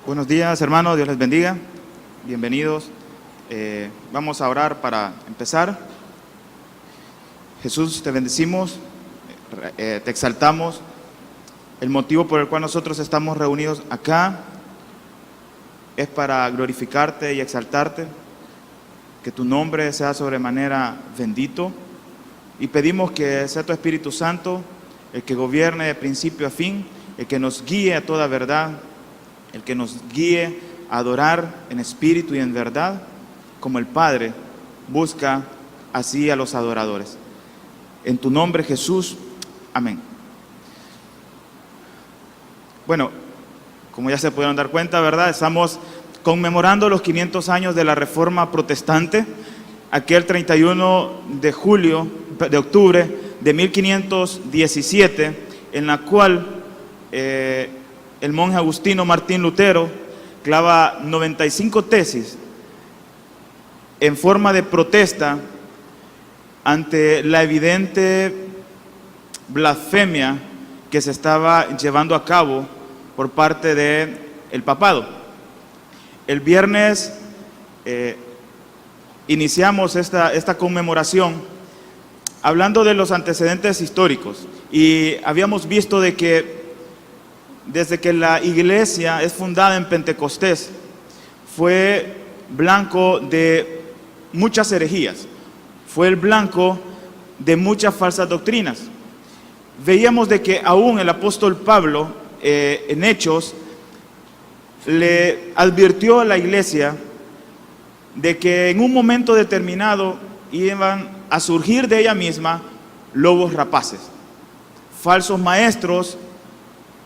Buenos días, hermanos, Dios les bendiga. Bienvenidos. Vamos a orar para empezar. Jesús, te bendecimos, te exaltamos. El motivo por el cual nosotros estamos reunidos acá es para glorificarte y exaltarte, que tu nombre sea sobremanera bendito, y pedimos que sea tu Espíritu Santo el que gobierne de principio a fin, el que nos guíe a toda verdad, el que nos guíe a adorar en espíritu y en verdad, como el Padre busca así a los adoradores. En tu nombre, Jesús, amén. Bueno, como ya se pudieron dar cuenta, ¿verdad? Estamos conmemorando los 500 años de la Reforma Protestante, aquel 31 de octubre de 1517, en la cual el monje Agustino Martín Lutero clava 95 tesis en forma de protesta ante la evidente blasfemia que se estaba llevando a cabo por parte del papado. El viernes iniciamos esta conmemoración hablando de los antecedentes históricos, y habíamos visto de que desde que la iglesia es fundada en Pentecostés fue blanco de muchas herejías, fue el blanco de muchas falsas doctrinas. Veíamos de que aún el apóstol Pablo en Hechos le advirtió a la iglesia de que en un momento determinado iban a surgir de ella misma lobos rapaces, falsos maestros,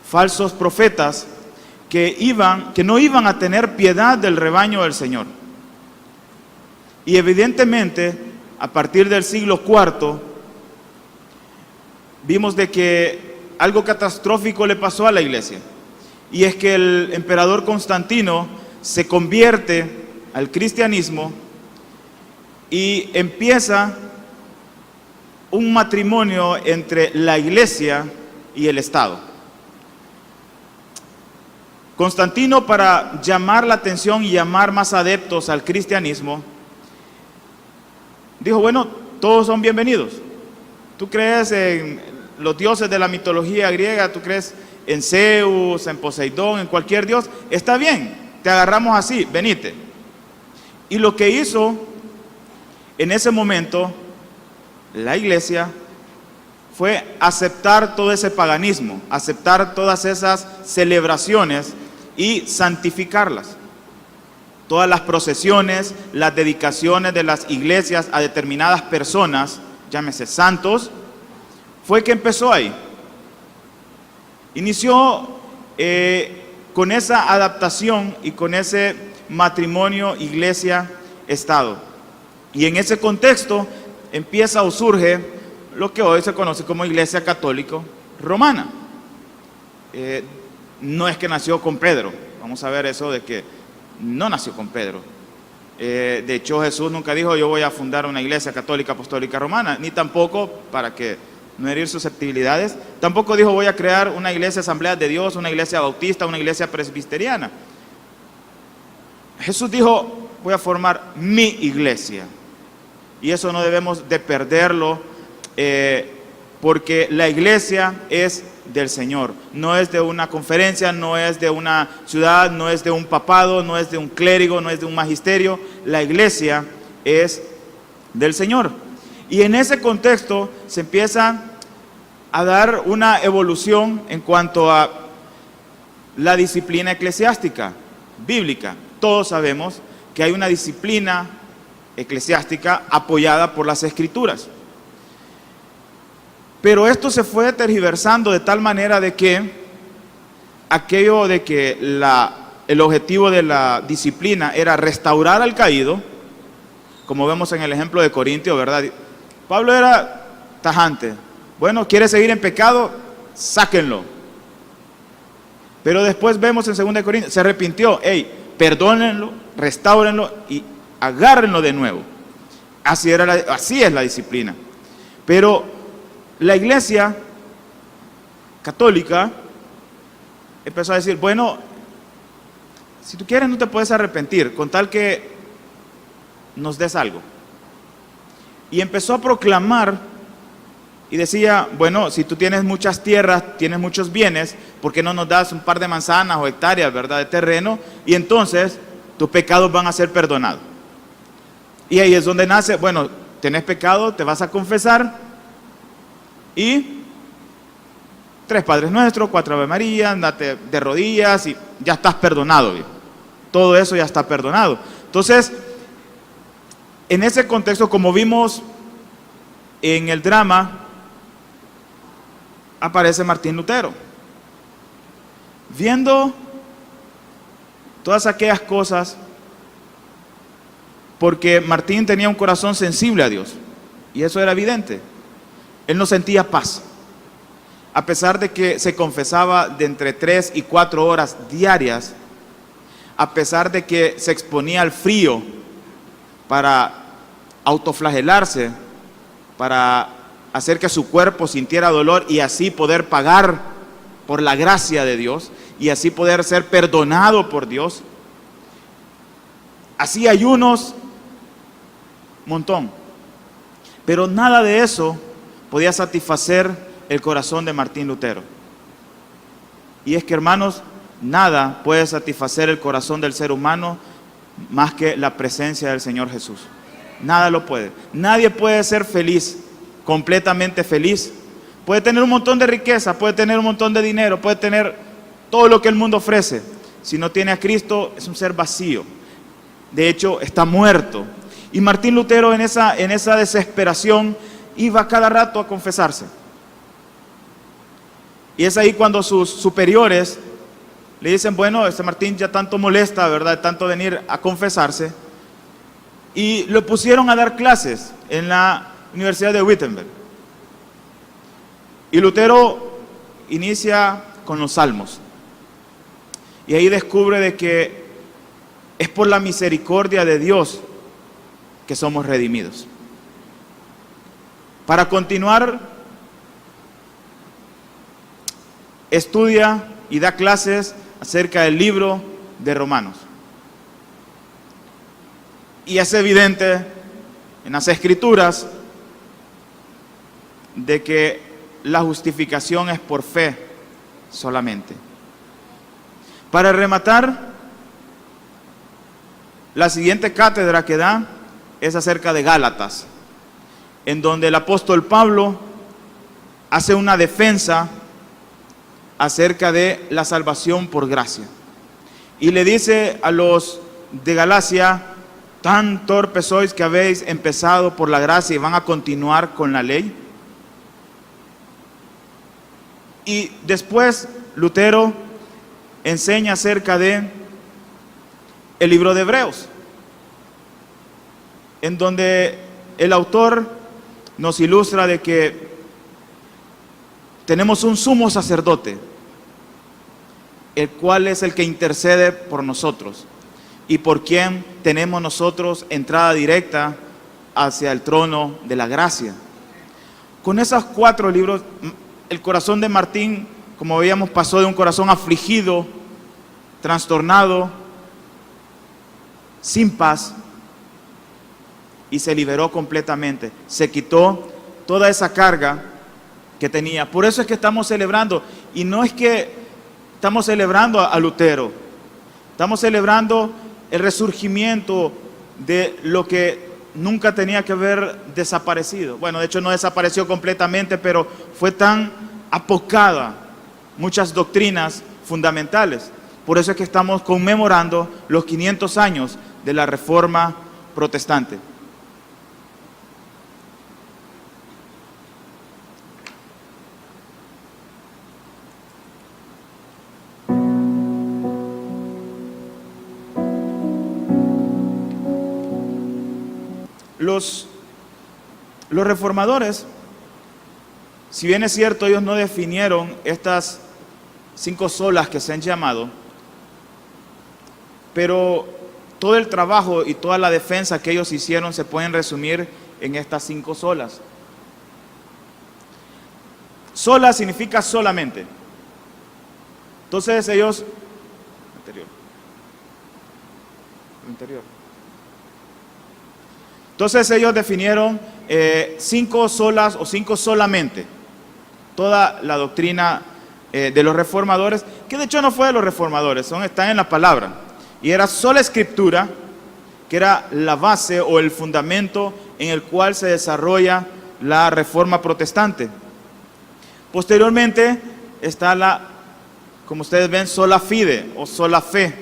falsos profetas que no iban a tener piedad del rebaño del Señor. Y evidentemente, a partir del siglo IV, vimos de que algo catastrófico le pasó a la iglesia, y es que el emperador Constantino se convierte al cristianismo y empieza un matrimonio entre la iglesia y el Estado. Constantino, para llamar la atención y llamar más adeptos al cristianismo, dijo: bueno, todos son bienvenidos. Tú crees en los dioses de la mitología griega, tú crees en Zeus, en Poseidón, en cualquier dios, está bien, te agarramos así, venite. Y lo que hizo en ese momento la iglesia fue aceptar todo ese paganismo, aceptar todas esas celebraciones y santificarlas. Todas las procesiones, las dedicaciones de las iglesias a determinadas personas, llámese santos, fue que empezó ahí. Inició con esa adaptación y con ese matrimonio iglesia-estado. Y en ese contexto empieza o surge lo que hoy se conoce como Iglesia Católica Romana. No es que nació con Pedro, vamos a ver eso de que no nació con Pedro. De hecho, Jesús nunca dijo: yo voy a fundar una iglesia católica apostólica romana, ni tampoco, para que no herir susceptibilidades, tampoco dijo: voy a crear una iglesia Asamblea de Dios, una iglesia bautista, una iglesia presbiteriana. Jesús dijo: voy a formar mi iglesia. Y eso no debemos de perderlo, porque la iglesia es del Señor, no es de una conferencia, no es de una ciudad, no es de un papado, no es de un clérigo, no es de un magisterio. La iglesia es del Señor. Y en ese contexto se empieza a dar una evolución en cuanto a la disciplina eclesiástica bíblica. Todos sabemos que hay una disciplina eclesiástica apoyada por las Escrituras. Pero esto se fue tergiversando de tal manera de que aquello de que el objetivo de la disciplina era restaurar al caído, como vemos en el ejemplo de Corintio, ¿verdad? Pablo era tajante: bueno, quiere seguir en pecado, sáquenlo. Pero después vemos en 2 Corintios, se arrepintió, perdónenlo, restáurenlo y agárrenlo de nuevo. Así es la disciplina. Pero la iglesia católica empezó a decir: bueno, si tú quieres no te puedes arrepentir, con tal que nos des algo. Y empezó a proclamar y decía, bueno, si tú tienes muchas tierras, tienes muchos bienes, ¿por qué no nos das un par de manzanas o hectáreas, verdad, de terreno? Y entonces tus pecados van a ser perdonados. Y ahí es donde nace, bueno, tenés pecado, te vas a confesar y 3 Padres Nuestros, 4 Ave María, andate de rodillas y ya estás perdonado. ¿Bien? Todo eso ya está perdonado. Entonces, en ese contexto, como vimos en el drama, aparece Martín Lutero. Viendo todas aquellas cosas, porque Martín tenía un corazón sensible a Dios, y eso era evidente. Él no sentía paz. A pesar de que se confesaba de entre 3 y 4 horas diarias, a pesar de que se exponía al frío para autoflagelarse, para hacer que su cuerpo sintiera dolor y así poder pagar por la gracia de Dios y así poder ser perdonado por Dios. Hacía ayunos, montón. Pero nada de eso podía satisfacer el corazón de Martín Lutero. Y es que, hermanos, nada puede satisfacer el corazón del ser humano más que la presencia del Señor Jesús. Nada lo puede. Nadie puede ser feliz, completamente feliz. Puede tener un montón de riqueza, puede tener un montón de dinero, puede tener todo lo que el mundo ofrece. Si no tiene a Cristo, es un ser vacío. De hecho, está muerto. Y Martín Lutero en esa desesperación iba cada rato a confesarse. Y es ahí cuando sus superiores le dicen, bueno, este Martín ya tanto molesta, ¿verdad? Tanto venir a confesarse. Y lo pusieron a dar clases en la Universidad de Wittenberg. Y Lutero inicia con los salmos. Y ahí descubre de que es por la misericordia de Dios que somos redimidos. Para continuar, estudia y da clases acerca del libro de Romanos. Y es evidente en las Escrituras de que la justificación es por fe solamente. Para rematar, la siguiente cátedra que da es acerca de Gálatas, en donde el apóstol Pablo hace una defensa acerca de la salvación por gracia. Y le dice a los de Galacia, tan torpes sois que habéis empezado por la gracia y van a continuar con la ley. Y después Lutero enseña acerca de el libro de Hebreos, en donde el autor nos ilustra de que tenemos un sumo sacerdote, el cual es el que intercede por nosotros y por quien tenemos nosotros entrada directa hacia el trono de la gracia. Con esos 4 libros, el corazón de Martín, como veíamos, pasó de un corazón afligido, trastornado, sin paz, y se liberó completamente. Se quitó toda esa carga que tenía. Por eso es que estamos celebrando, y no es que estamos celebrando a Lutero, estamos celebrando el resurgimiento de lo que nunca tenía que haber desaparecido. Bueno, de hecho no desapareció completamente, pero fue tan apocada muchas doctrinas fundamentales. Por eso es que estamos conmemorando los 500 años de la Reforma Protestante. Los reformadores, si bien es cierto, ellos no definieron estas 5 solas que se han llamado, pero todo el trabajo y toda la defensa que ellos hicieron se pueden resumir en estas 5 solas. Sola significa solamente. Entonces ellos, interior. Entonces ellos definieron 5 solas o 5 solamente. Toda la doctrina de los reformadores, que de hecho no fue de los reformadores, están en la palabra. Y era sola escritura, que era la base o el fundamento en el cual se desarrolla la reforma protestante. Posteriormente está la, como ustedes ven, sola fide o sola fe,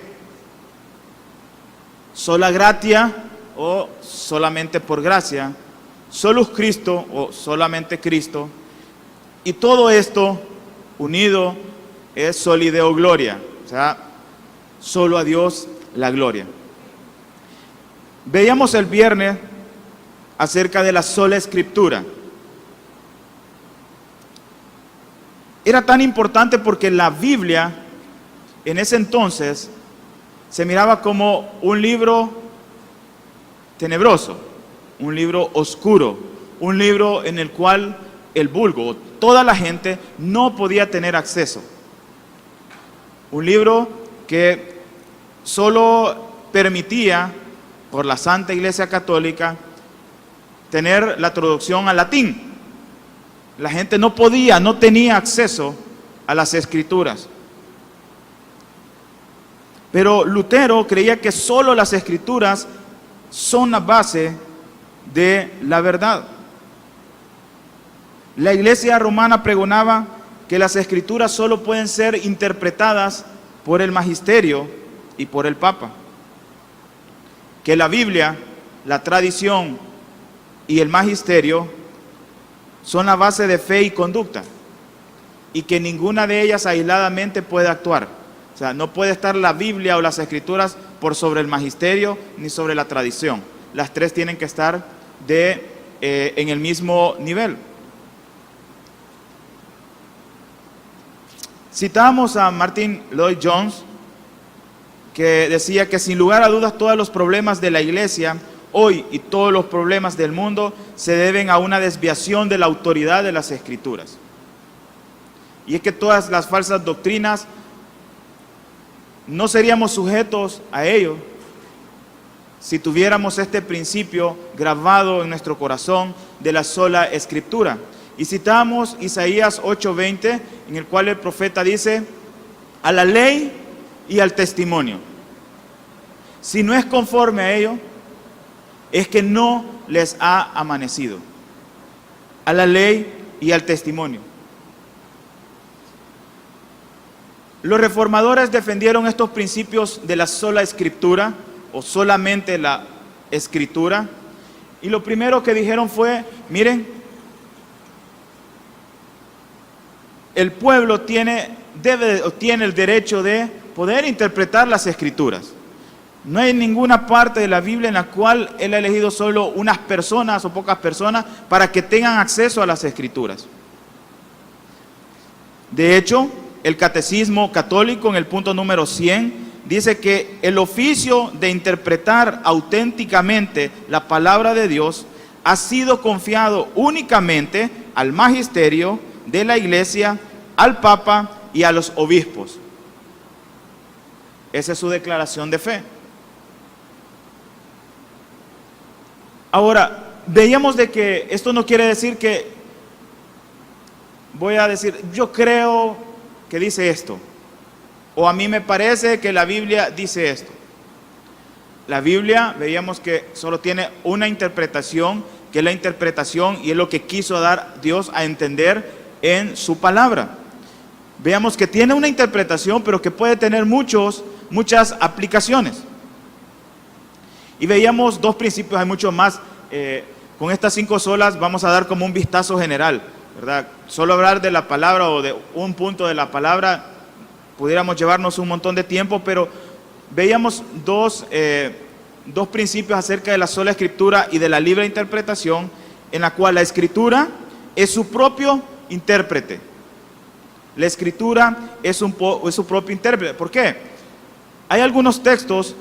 sola gratia o solamente por gracia, solus Christo o solamente Cristo, y todo esto unido es soli Deo gloria, o sea, solo a Dios la gloria. Veíamos el viernes acerca de la sola escritura. Era tan importante porque la Biblia en ese entonces se miraba como un libro tenebroso, un libro oscuro, un libro en el cual el vulgo, toda la gente, no podía tener acceso. Un libro que solo permitía, por la Santa Iglesia Católica, tener la traducción al latín. La gente no podía, no tenía acceso a las Escrituras. Pero Lutero creía que solo las Escrituras son la base de la verdad. La Iglesia romana pregonaba que las Escrituras solo pueden ser interpretadas por el magisterio y por el Papa. Que la Biblia, la tradición y el magisterio son la base de fe y conducta, y que ninguna de ellas aisladamente puede actuar. O sea, no puede estar la Biblia o las Escrituras por sobre el magisterio ni sobre la tradición. Las tres tienen que estar en el mismo nivel. Citamos a Martin Lloyd-Jones, que decía que sin lugar a dudas todos los problemas de la Iglesia hoy y todos los problemas del mundo se deben a una desviación de la autoridad de las Escrituras. Y es que todas las falsas doctrinas no seríamos sujetos a ello si tuviéramos este principio grabado en nuestro corazón de la sola Escritura. Y citamos Isaías 8:20, en el cual el profeta dice: a la ley y al testimonio. Si no es conforme a ello, es que no les ha amanecido. A la ley y al testimonio. Los reformadores defendieron estos principios de la sola escritura o solamente la escritura, y lo primero que dijeron fue: miren, el pueblo tiene el derecho de poder interpretar las Escrituras. No hay ninguna parte de la Biblia en la cual Él ha elegido solo unas personas o pocas personas para que tengan acceso a las Escrituras. De hecho, el Catecismo Católico, en el punto número 100, dice que el oficio de interpretar auténticamente la palabra de Dios ha sido confiado únicamente al magisterio de la Iglesia, al Papa y a los obispos. Esa es su declaración de fe. Ahora, veíamos de que esto no quiere decir que voy a decir, yo creo que dice esto, o a mí me parece que la Biblia dice esto. La Biblia, veíamos que solo tiene una interpretación, que es la interpretación y es lo que quiso dar Dios a entender en su palabra. Veamos que tiene una interpretación, pero que puede tener muchas aplicaciones. Y veíamos dos principios, hay muchos más. Con estas 5 solas vamos a dar como un vistazo general, ¿verdad? Solo hablar de la palabra o de un punto de la palabra, pudiéramos llevarnos un montón de tiempo, pero veíamos dos principios acerca de la sola escritura y de la libre interpretación, en la cual la escritura es su propio intérprete. La escritura es su propio intérprete. ¿Por qué? Hay algunos textos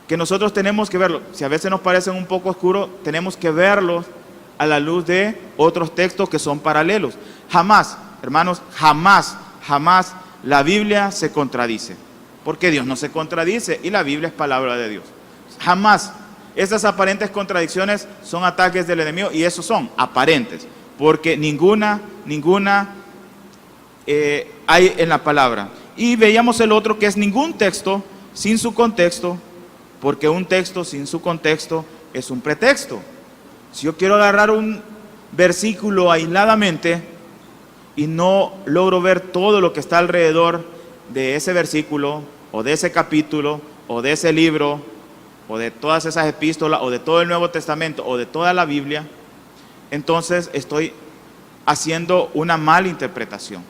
que nosotros tenemos que verlos. Si a veces nos parecen un poco oscuros, tenemos que verlos a la luz de otros textos que son paralelos. Jamás, hermanos, jamás la Biblia se contradice. porque Dios no se contradice y la Biblia es palabra de Dios. Jamás. Esas aparentes contradicciones son ataques del enemigo, y esos son aparentes, porque ninguna hay en la palabra. Y veíamos el otro, que es ningún texto sin su contexto, porque un texto sin su contexto es un pretexto. Si yo quiero agarrar un versículo aisladamente y no logro ver todo lo que está alrededor de ese versículo, o de ese capítulo, o de ese libro, o de todas esas epístolas, o de todo el Nuevo Testamento, o de toda la Biblia, entonces estoy haciendo una mala interpretación.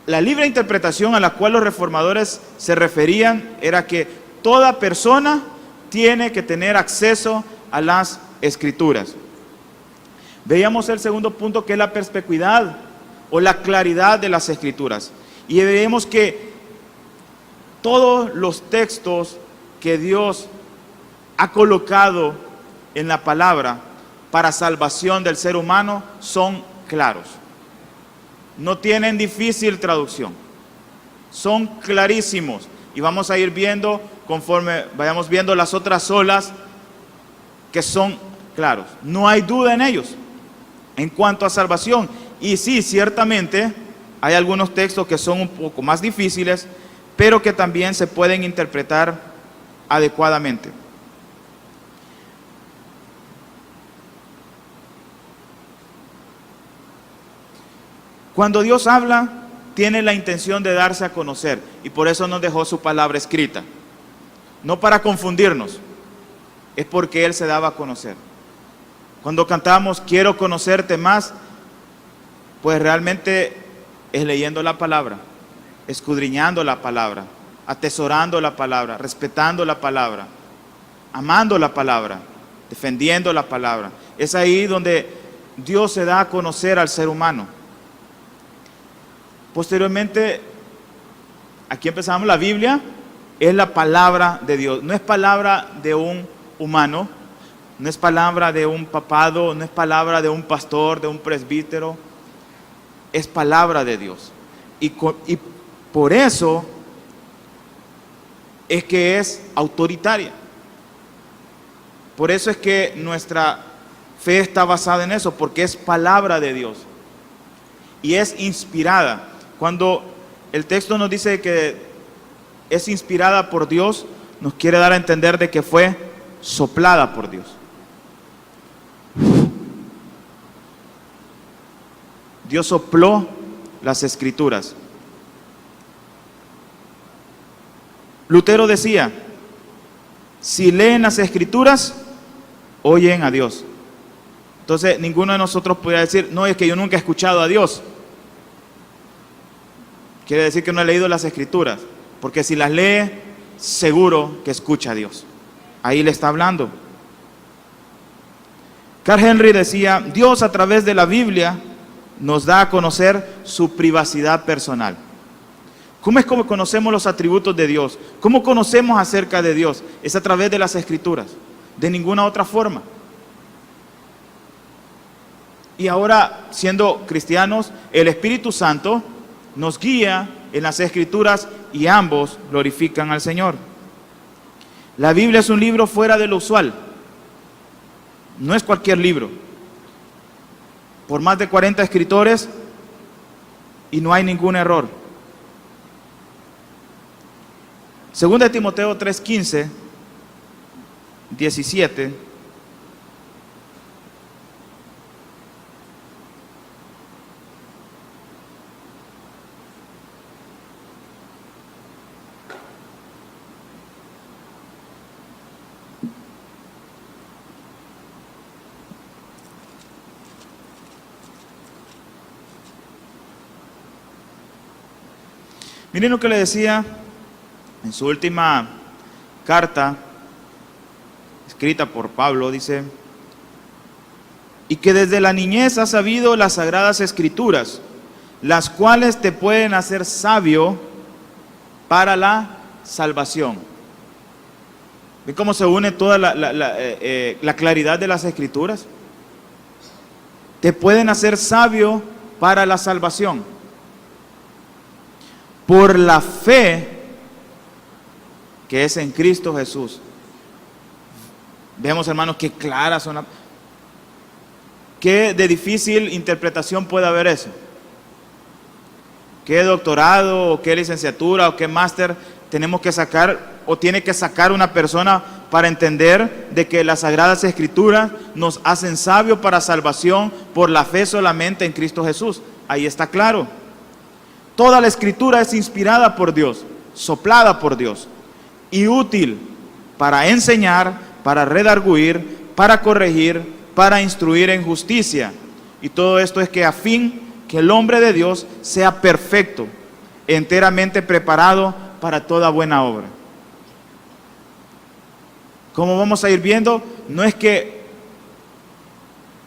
La libre interpretación a la cual los reformadores se referían era que toda persona tiene que tener acceso a las Escrituras. Veíamos el segundo punto, que es la perspicuidad o la claridad de las Escrituras. Y veíamos que todos los textos que Dios ha colocado en la palabra para salvación del ser humano son claros. No tienen difícil traducción. Son clarísimos. Y vamos a ir viendo, conforme vayamos viendo las otras olas, que son claros. No hay duda en ellos en cuanto a salvación. Y sí, ciertamente hay algunos textos que son un poco más difíciles, pero que también se pueden interpretar adecuadamente. Cuando Dios habla, tiene la intención de darse a conocer, y por eso nos dejó su palabra escrita. No para confundirnos, es porque Él se daba a conocer. Cuando cantamos "Quiero conocerte más", pues realmente es leyendo la palabra, escudriñando la palabra, atesorando la palabra, respetando la palabra, amando la palabra, defendiendo la palabra. Es ahí donde Dios se da a conocer al ser humano. Posteriormente, aquí empezamos, la Biblia es la palabra de Dios. No es palabra de un humano, no es palabra de un papado, no es palabra de un pastor, de un presbítero. Es palabra de Dios. Y por eso es que es autoritaria. Por eso es que nuestra fe está basada en eso, porque es palabra de Dios. Y es inspirada. Cuando el texto nos dice que es inspirada por Dios, nos quiere dar a entender de que fue soplada por Dios. Dios sopló las Escrituras. Lutero decía: si leen las Escrituras, oyen a Dios. Entonces ninguno de nosotros podría decir: no, es que yo nunca he escuchado a Dios. Quiere decir que no ha leído las Escrituras, porque si las lee, seguro que escucha a Dios. Ahí le está hablando. Carl Henry decía: Dios, a través de la Biblia, nos da a conocer su privacidad personal. ¿Cómo es como conocemos los atributos de Dios? ¿Cómo conocemos acerca de Dios? Es a través de las Escrituras, de ninguna otra forma. Y ahora, siendo cristianos, el Espíritu Santo nos guía en las Escrituras y ambos glorifican al Señor. La Biblia es un libro fuera de lo usual. No es cualquier libro. Por más de 40 escritores y no hay ningún error. Segunda de Timoteo 3:15, 17. Miren lo que le decía en su última carta, escrita por Pablo, dice: y que desde la niñez has sabido las sagradas Escrituras, las cuales te pueden hacer sabio para la salvación. ¿Ven cómo se une toda la claridad de las Escrituras? Te pueden hacer sabio para la salvación. Por la fe que es en Cristo Jesús. Vemos, hermanos, qué claras son. ¿Qué de difícil interpretación puede haber eso? ¿Qué doctorado, o qué licenciatura, o qué máster tenemos que sacar, o tiene que sacar una persona para entender de que las Sagradas Escrituras nos hacen sabios para salvación por la fe solamente en Cristo Jesús? Ahí está claro. Toda la Escritura es inspirada por Dios, soplada por Dios, y útil para enseñar, para redarguir, para corregir, para instruir en justicia. Y todo esto es que a fin que el hombre de Dios sea perfecto, enteramente preparado para toda buena obra. Como vamos a ir viendo, no es que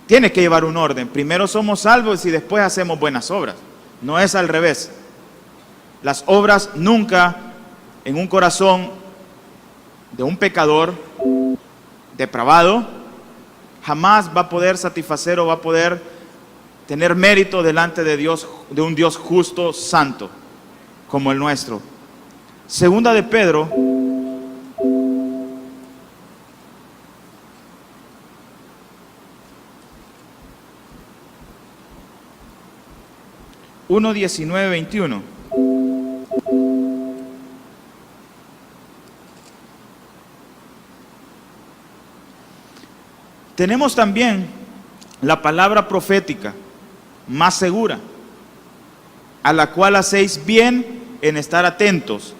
tiene que llevar un orden. Primero somos salvos y después hacemos buenas obras. No es al revés. Las obras nunca en un corazón de un pecador depravado jamás va a poder satisfacer o va a poder tener mérito delante de Dios, de un Dios justo, santo, como el nuestro. Segunda de Pedro, uno 19-21. Tenemos también la palabra profética más segura, a la cual hacéis bien en estar atentos,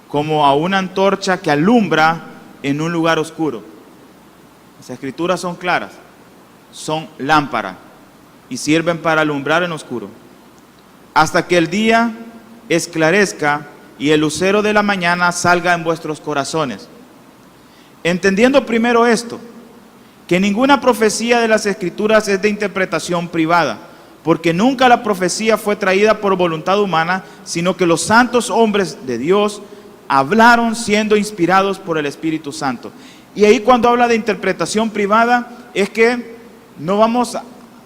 como a una antorcha que alumbra en un lugar oscuro. Las Escrituras son claras, son lámpara y sirven para alumbrar en oscuro, hasta que el día esclarezca y el lucero de la mañana salga en vuestros corazones. Entendiendo primero esto, que ninguna profecía de las Escrituras es de interpretación privada, porque nunca la profecía fue traída por voluntad humana, sino que los santos hombres de Dios hablaron siendo inspirados por el Espíritu Santo. Y ahí cuando habla de interpretación privada, es que no vamos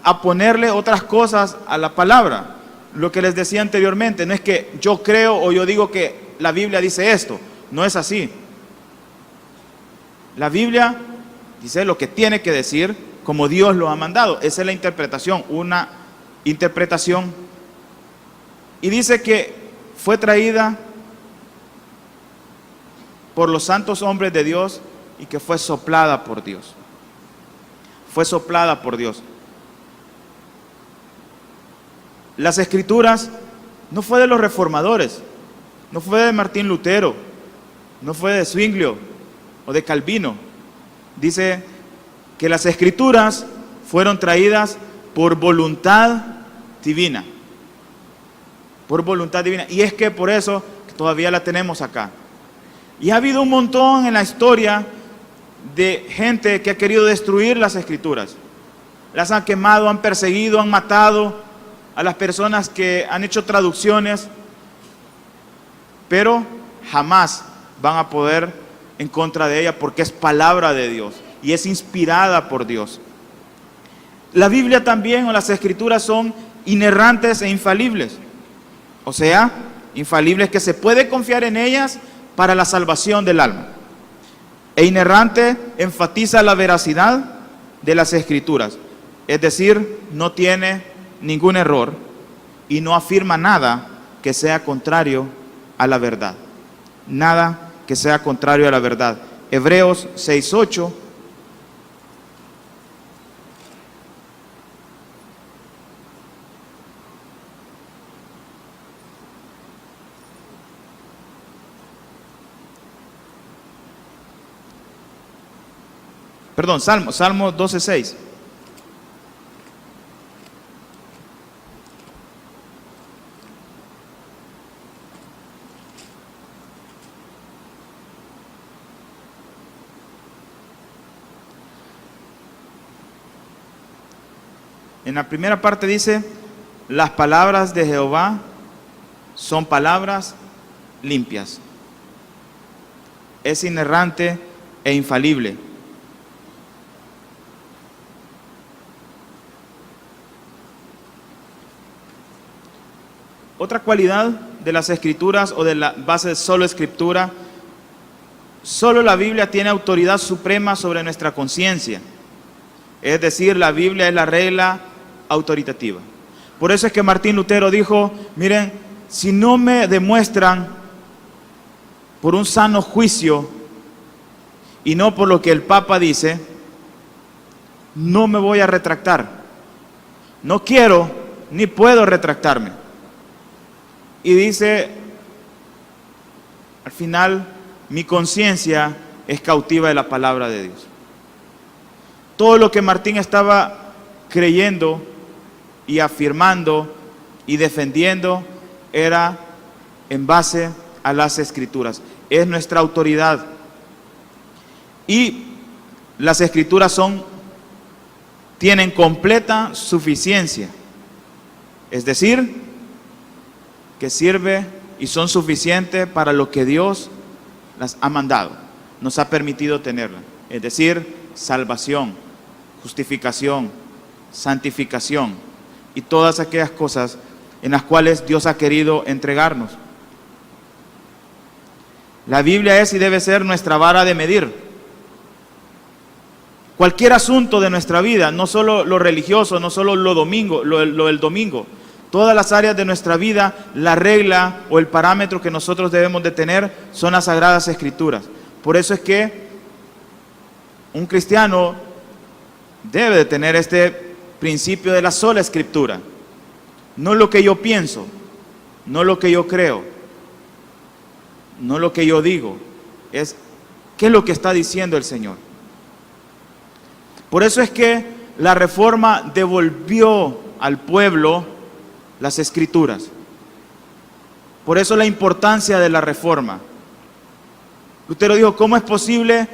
a ponerle otras cosas a la palabra. Lo que les decía anteriormente, no es que yo creo o yo digo que la Biblia dice esto, no es así. La Biblia dice lo que tiene que decir como Dios lo ha mandado. Esa es la interpretación, una interpretación. Y dice que fue traída por los santos hombres de Dios y que fue soplada por Dios. Fue soplada por Dios. Las Escrituras no fue de los reformadores, no fue de Martín Lutero, no fue de Zwinglio o de Calvino. Dice que las Escrituras fueron traídas por voluntad divina. Por voluntad divina. Y es que por eso todavía la tenemos acá. Y ha habido un montón en la historia de gente que ha querido destruir las Escrituras. Las han quemado, han perseguido, han matado a las personas que han hecho traducciones, pero jamás van a poder en contra de ella porque es palabra de Dios y es inspirada por Dios. La Biblia también, o las Escrituras, son inerrantes e infalibles. O sea, infalibles que se puede confiar en ellas para la salvación del alma. E inerrante enfatiza la veracidad de las Escrituras. Es decir, no tiene ningún error y no afirma nada que sea contrario a la verdad. Nada que sea contrario a la verdad. Hebreos 6:8. Perdón, Salmo 12:6. En la primera parte dice, las palabras de Jehová son palabras limpias. Es inerrante e infalible. Otra cualidad de las Escrituras o de la base de solo Escritura Solo la Biblia tiene autoridad suprema sobre nuestra conciencia. Es decir, la Biblia es la regla autoritativa. Por eso es que Martín Lutero dijo, miren, si no me demuestran por un sano juicio y no por lo que el Papa dice, no me voy a retractar. No quiero ni puedo retractarme. Y dice, al final, mi conciencia es cautiva de la palabra de Dios. Todo lo que Martín estaba creyendo y afirmando y defendiendo era en base a las Escrituras. Es nuestra autoridad. Y las Escrituras tienen completa suficiencia. Es decir, que sirve y son suficientes para lo que Dios las ha mandado, nos ha permitido tenerla. Es decir, salvación, justificación, santificación y todas aquellas cosas en las cuales Dios ha querido entregarnos. La Biblia es y debe ser nuestra vara de medir. Cualquier asunto de nuestra vida, no solo lo religioso, no solo lo del domingo, todas las áreas de nuestra vida, la regla o el parámetro que nosotros debemos de tener son las Sagradas Escrituras. Por eso es que un cristiano debe de tener este principio de la sola Escritura. No lo que yo pienso, no lo que yo creo, no lo que yo digo, es qué es lo que está diciendo el Señor. Por eso es que la Reforma devolvió al pueblo las Escrituras. Por eso la importancia de la Reforma. Lutero dijo, ¿cómo es posible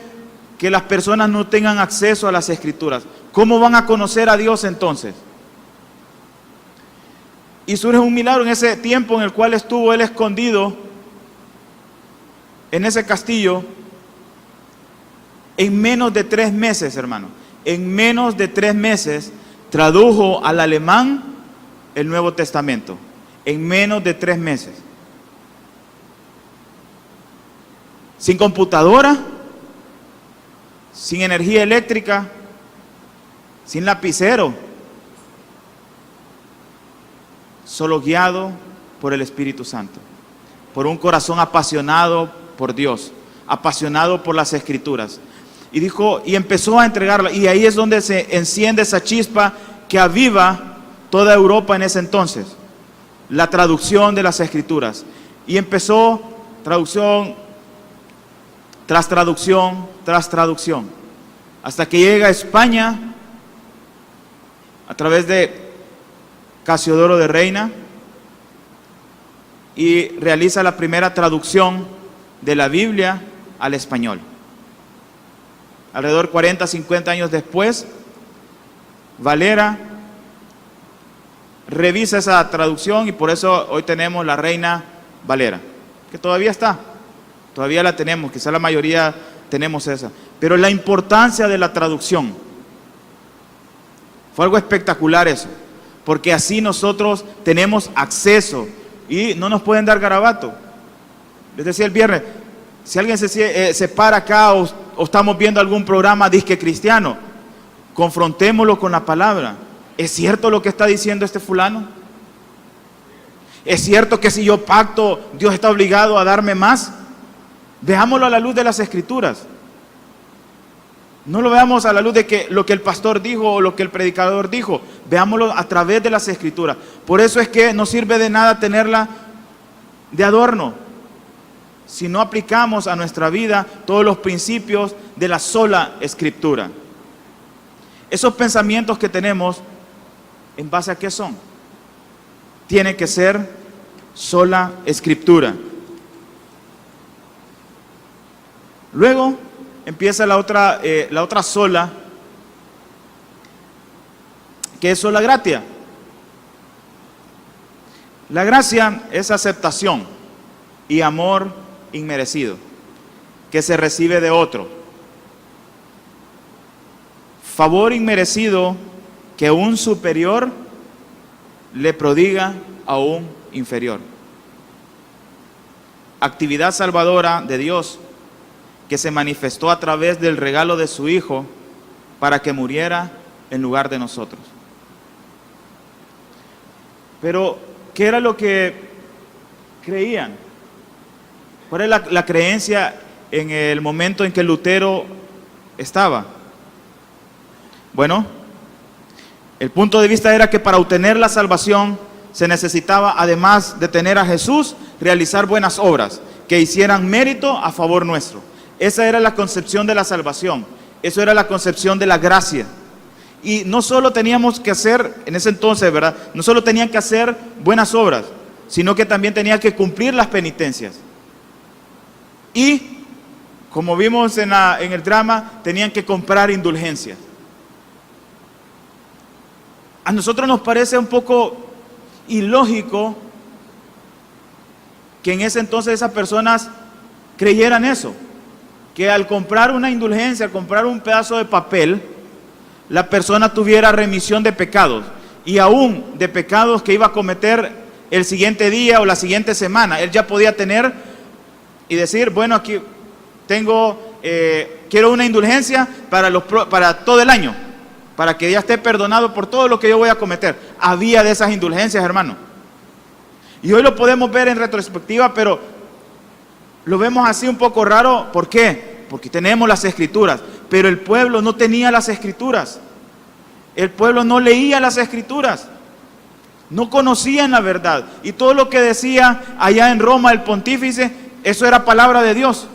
que las personas no tengan acceso a las Escrituras? ¿Cómo van a conocer a Dios entonces? Y surge un milagro en ese tiempo en el cual estuvo él escondido en ese castillo. En menos de 3 meses, hermano, en menos de 3 meses tradujo al alemán el Nuevo Testamento. En menos de 3 meses. Sin computadora, sin energía eléctrica, sin lapicero, solo guiado por el Espíritu Santo, por un corazón apasionado por Dios, apasionado por las Escrituras. Y dijo, y empezó a entregarla, y ahí es donde se enciende esa chispa que aviva toda Europa en ese entonces, la traducción de las Escrituras. Y empezó traducción tras traducción, tras traducción, hasta que llega a España a través de Casiodoro de Reina y realiza la primera traducción de la Biblia al español. Alrededor de 40, 50 años después, Valera revisa esa traducción y por eso hoy tenemos la Reina Valera, que todavía está, todavía la tenemos, quizá la mayoría tenemos esa. Pero la importancia de la traducción, fue algo espectacular eso, porque así nosotros tenemos acceso y no nos pueden dar garabato. Les decía el viernes, si alguien se para acá o estamos viendo algún programa disque cristiano, confrontémoslo con la palabra. ¿Es cierto lo que está diciendo este fulano? ¿Es cierto que si yo pacto, Dios está obligado a darme más? Veámoslo a la luz de las Escrituras. No lo veamos a la luz de lo que el pastor dijo o lo que el predicador dijo. Veámoslo a través de las Escrituras. Por eso es que no sirve de nada tenerla de adorno, si no aplicamos a nuestra vida todos los principios de la sola Escritura. Esos pensamientos que tenemos, ¿en base a qué son? Tiene que ser sola Escritura. Luego empieza la otra sola, que es sola gratia. La gracia es aceptación y amor inmerecido que se recibe de otro. Favor inmerecido que un superior le prodiga a un inferior. Actividad salvadora de Dios que se manifestó a través del regalo de su Hijo para que muriera en lugar de nosotros. Pero, ¿qué era lo que creían? ¿Cuál es la creencia en el momento en que Lutero estaba? Bueno, el punto de vista era que para obtener la salvación se necesitaba, además de tener a Jesús, realizar buenas obras que hicieran mérito a favor nuestro. Esa era la concepción de la salvación. Eso era la concepción de la gracia. Y no solo teníamos que hacer, en ese entonces, ¿verdad? No solo tenían que hacer buenas obras, sino que también tenían que cumplir las penitencias. Y, como vimos en el drama, tenían que comprar indulgencias. A nosotros nos parece un poco ilógico que en ese entonces esas personas creyeran eso, que al comprar una indulgencia, al comprar un pedazo de papel, la persona tuviera remisión de pecados, y aún de pecados que iba a cometer el siguiente día o la siguiente semana. Él ya podía tener y decir, bueno, aquí tengo, quiero una indulgencia para todo el año, para que ya esté perdonado por todo lo que yo voy a cometer. Había de esas indulgencias, hermano. Y hoy lo podemos ver en retrospectiva, pero lo vemos así un poco raro. ¿Por qué? Porque tenemos las Escrituras. Pero el pueblo no tenía las Escrituras. El pueblo no leía las Escrituras. No conocían la verdad. Y todo lo que decía allá en Roma el pontífice, eso era palabra de Dios.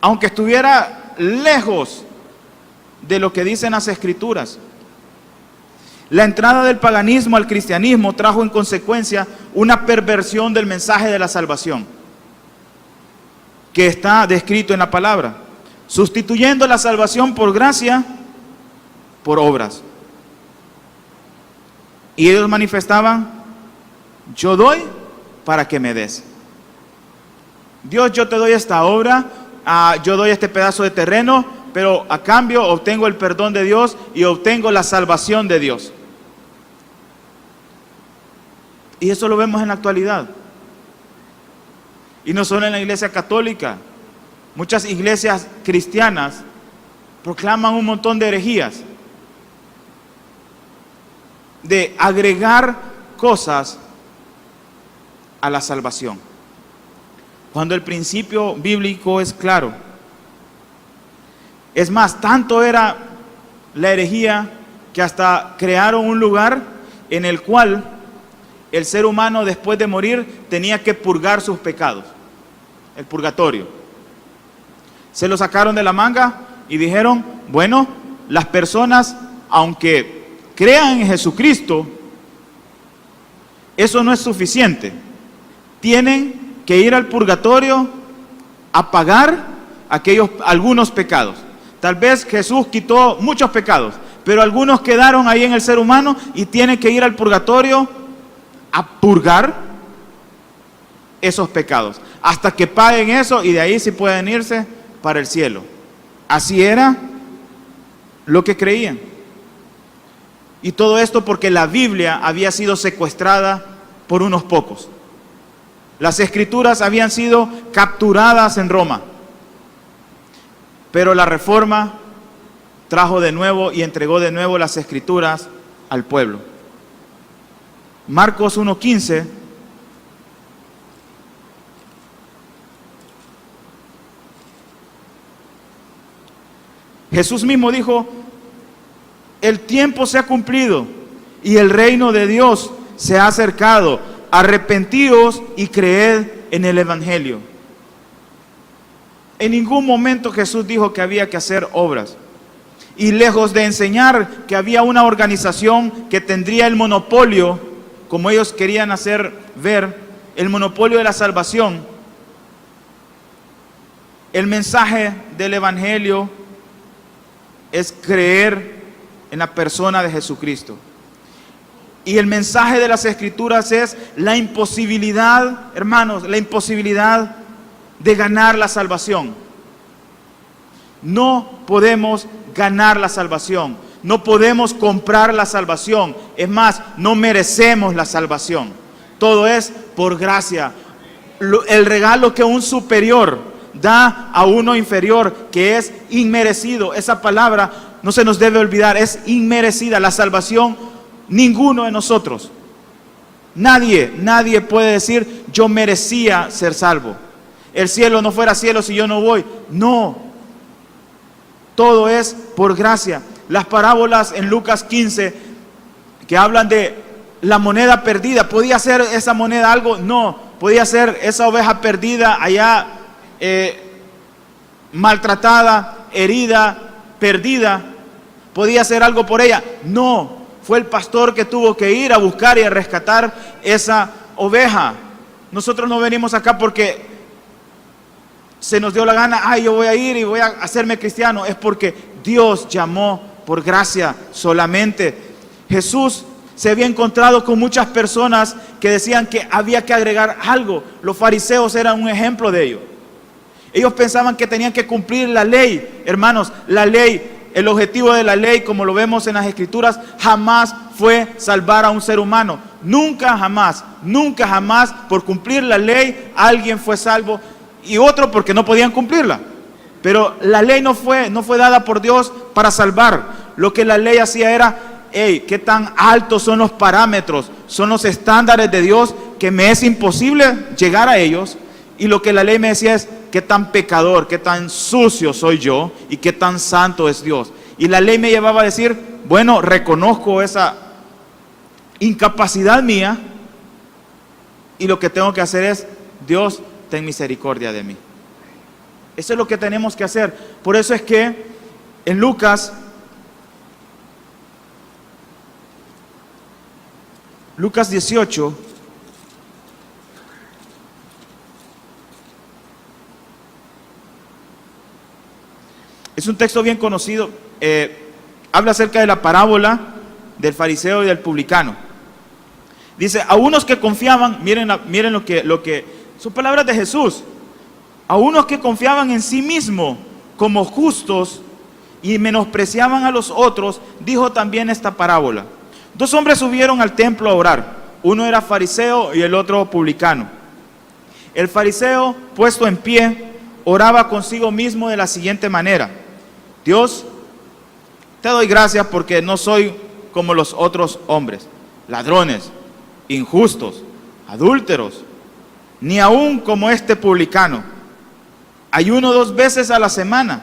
Aunque estuviera lejos de lo que dicen las Escrituras. La entrada del paganismo al cristianismo trajo en consecuencia una perversión del mensaje de la salvación, que está descrito en la palabra, sustituyendo la salvación por gracia por obras. Y ellos manifestaban, yo doy para que me des. Dios, yo te doy esta obra, yo doy este pedazo de terreno, pero a cambio obtengo el perdón de Dios y obtengo la salvación de Dios. Y eso lo vemos en la actualidad. Y no solo en la iglesia católica. Muchas iglesias cristianas proclaman un montón de herejías, de agregar cosas a la salvación, cuando el principio bíblico es claro. Es más, tanto era la herejía que hasta crearon un lugar en el cual el ser humano, después de morir, tenía que purgar sus pecados, el purgatorio. Se lo sacaron de la manga y dijeron, bueno, las personas, aunque crean en Jesucristo, eso no es suficiente. Tienen que ir al purgatorio a pagar algunos pecados. Tal vez Jesús quitó muchos pecados, pero algunos quedaron ahí en el ser humano y tienen que ir al purgatorio a purgar esos pecados, hasta que paguen eso, y de ahí sí pueden irse para el cielo. Así era lo que creían. Y todo esto porque la Biblia había sido secuestrada por unos pocos. Las Escrituras habían sido capturadas en Roma, pero la Reforma trajo de nuevo y entregó de nuevo las Escrituras al pueblo. Marcos 1:15 Jesús mismo dijo, el tiempo se ha cumplido y el reino de Dios se ha acercado. Arrepentíos y creed en el Evangelio. En ningún momento Jesús dijo que había que hacer obras. Y lejos de enseñar que había una organización que tendría el monopolio, como ellos querían hacer ver, el monopolio de la salvación, el mensaje del Evangelio es creer en la persona de Jesucristo. Y el mensaje de las Escrituras es la imposibilidad, hermanos, la imposibilidad de ganar la salvación. No podemos ganar la salvación. No podemos comprar la salvación. Es más, no merecemos la salvación. Todo es por gracia. El regalo que un superior da a uno inferior, que es inmerecido. Esa palabra no se nos debe olvidar, es inmerecida. La salvación, ninguno de nosotros, nadie puede decir, yo merecía ser salvo. El cielo no fuera cielo si yo no voy. No, todo es por gracia. Las parábolas en Lucas 15 que hablan de la moneda perdida, ¿podía ser esa moneda algo? No, podía ser esa oveja perdida allá, maltratada, herida, perdida. ¿Podía ser algo por ella? No, fue el pastor que tuvo que ir a buscar y a rescatar esa oveja. Nosotros no venimos acá porque se nos dio la gana, ay, yo voy a ir y voy a hacerme cristiano. Es porque Dios llamó por gracia solamente. Jesús se había encontrado con muchas personas que decían que había que agregar algo. Los fariseos eran un ejemplo de ello. Ellos pensaban que tenían que cumplir la ley. Hermanos, la ley, el objetivo de la ley, como lo vemos en las Escrituras, jamás fue salvar a un ser humano. Nunca jamás por cumplir la ley alguien fue salvo, y otro porque no podían cumplirla. Pero la ley no fue dada por Dios para salvar. Lo que la ley hacía era, qué tan altos son los parámetros, son los estándares de Dios, que me es imposible llegar a ellos. Y lo que la ley me decía es, qué tan pecador, qué tan sucio soy yo y qué tan santo es Dios. Y la ley me llevaba a decir, bueno, reconozco esa incapacidad mía, y lo que tengo que hacer es, Dios, ten misericordia de mí. Eso es lo que tenemos que hacer. Por eso es que en Lucas 18, es un texto bien conocido. Habla acerca de la parábola del fariseo y del publicano. Dice, a unos que confiaban, miren lo que son palabras de Jesús, a unos que confiaban en sí mismos como justos y menospreciaban a los otros, dijo también esta parábola. Dos hombres subieron al templo a orar. Uno era fariseo y el otro publicano. El fariseo, puesto en pie, oraba consigo mismo de la siguiente manera: Dios, te doy gracias porque no soy como los otros hombres, ladrones, injustos, adúlteros, ni aún como este publicano. Ayuno 2 veces a la semana,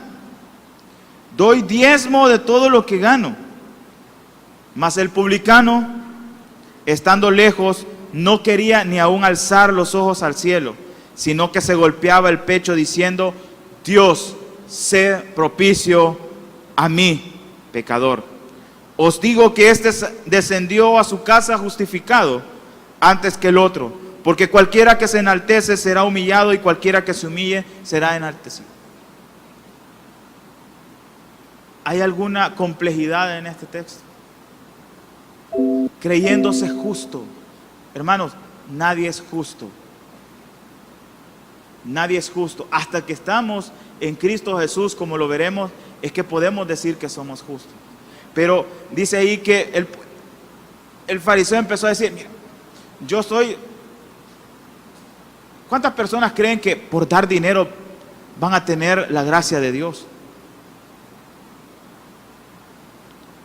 doy diezmo de todo lo que gano. Mas el publicano, estando lejos, no quería ni aún alzar los ojos al cielo, sino que se golpeaba el pecho diciendo, Dios, sé propicio a mí, pecador. Os digo que este descendió a su casa justificado antes que el otro, porque cualquiera que se enaltece será humillado, y cualquiera que se humille será enaltecido. ¿Hay alguna complejidad en este texto? Creyéndose justo. Hermanos, nadie es justo. Nadie es justo. Hasta que estamos en Cristo Jesús, como lo veremos, es que podemos decir que somos justos. Pero dice ahí que el fariseo empezó a decir, mira, yo soy... ¿Cuántas personas creen que por dar dinero van a tener la gracia de Dios?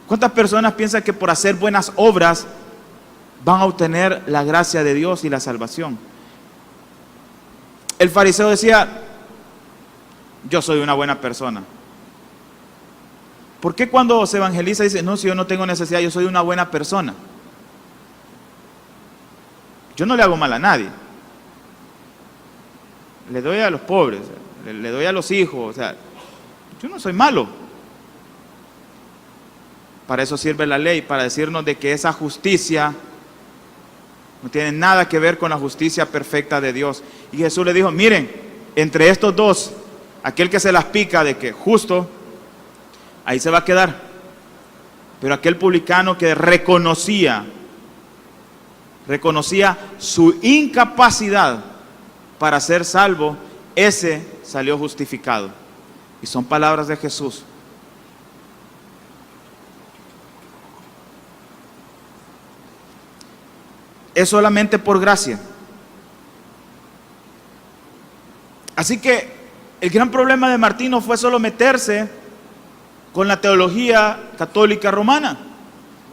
¿Cuántas personas piensan que por hacer buenas obras van a obtener la gracia de Dios y la salvación? El fariseo decía, yo soy una buena persona. ¿Por qué cuando se evangeliza dice, no, si yo no tengo necesidad, yo soy una buena persona? Yo no le hago mal a nadie. Le doy a los pobres, le doy a los hijos, o sea, yo no soy malo. Para eso sirve la ley, para decirnos de que esa justicia no tiene nada que ver con la justicia perfecta de Dios. Y Jesús le dijo, miren, entre estos dos, aquel que se las pica de que justo, ahí se va a quedar. Pero aquel publicano que reconocía su incapacidad para ser salvo, ese salió justificado. Y son palabras de Jesús. Es solamente por gracia. Así que el gran problema de Martín no fue solo meterse con la teología católica romana,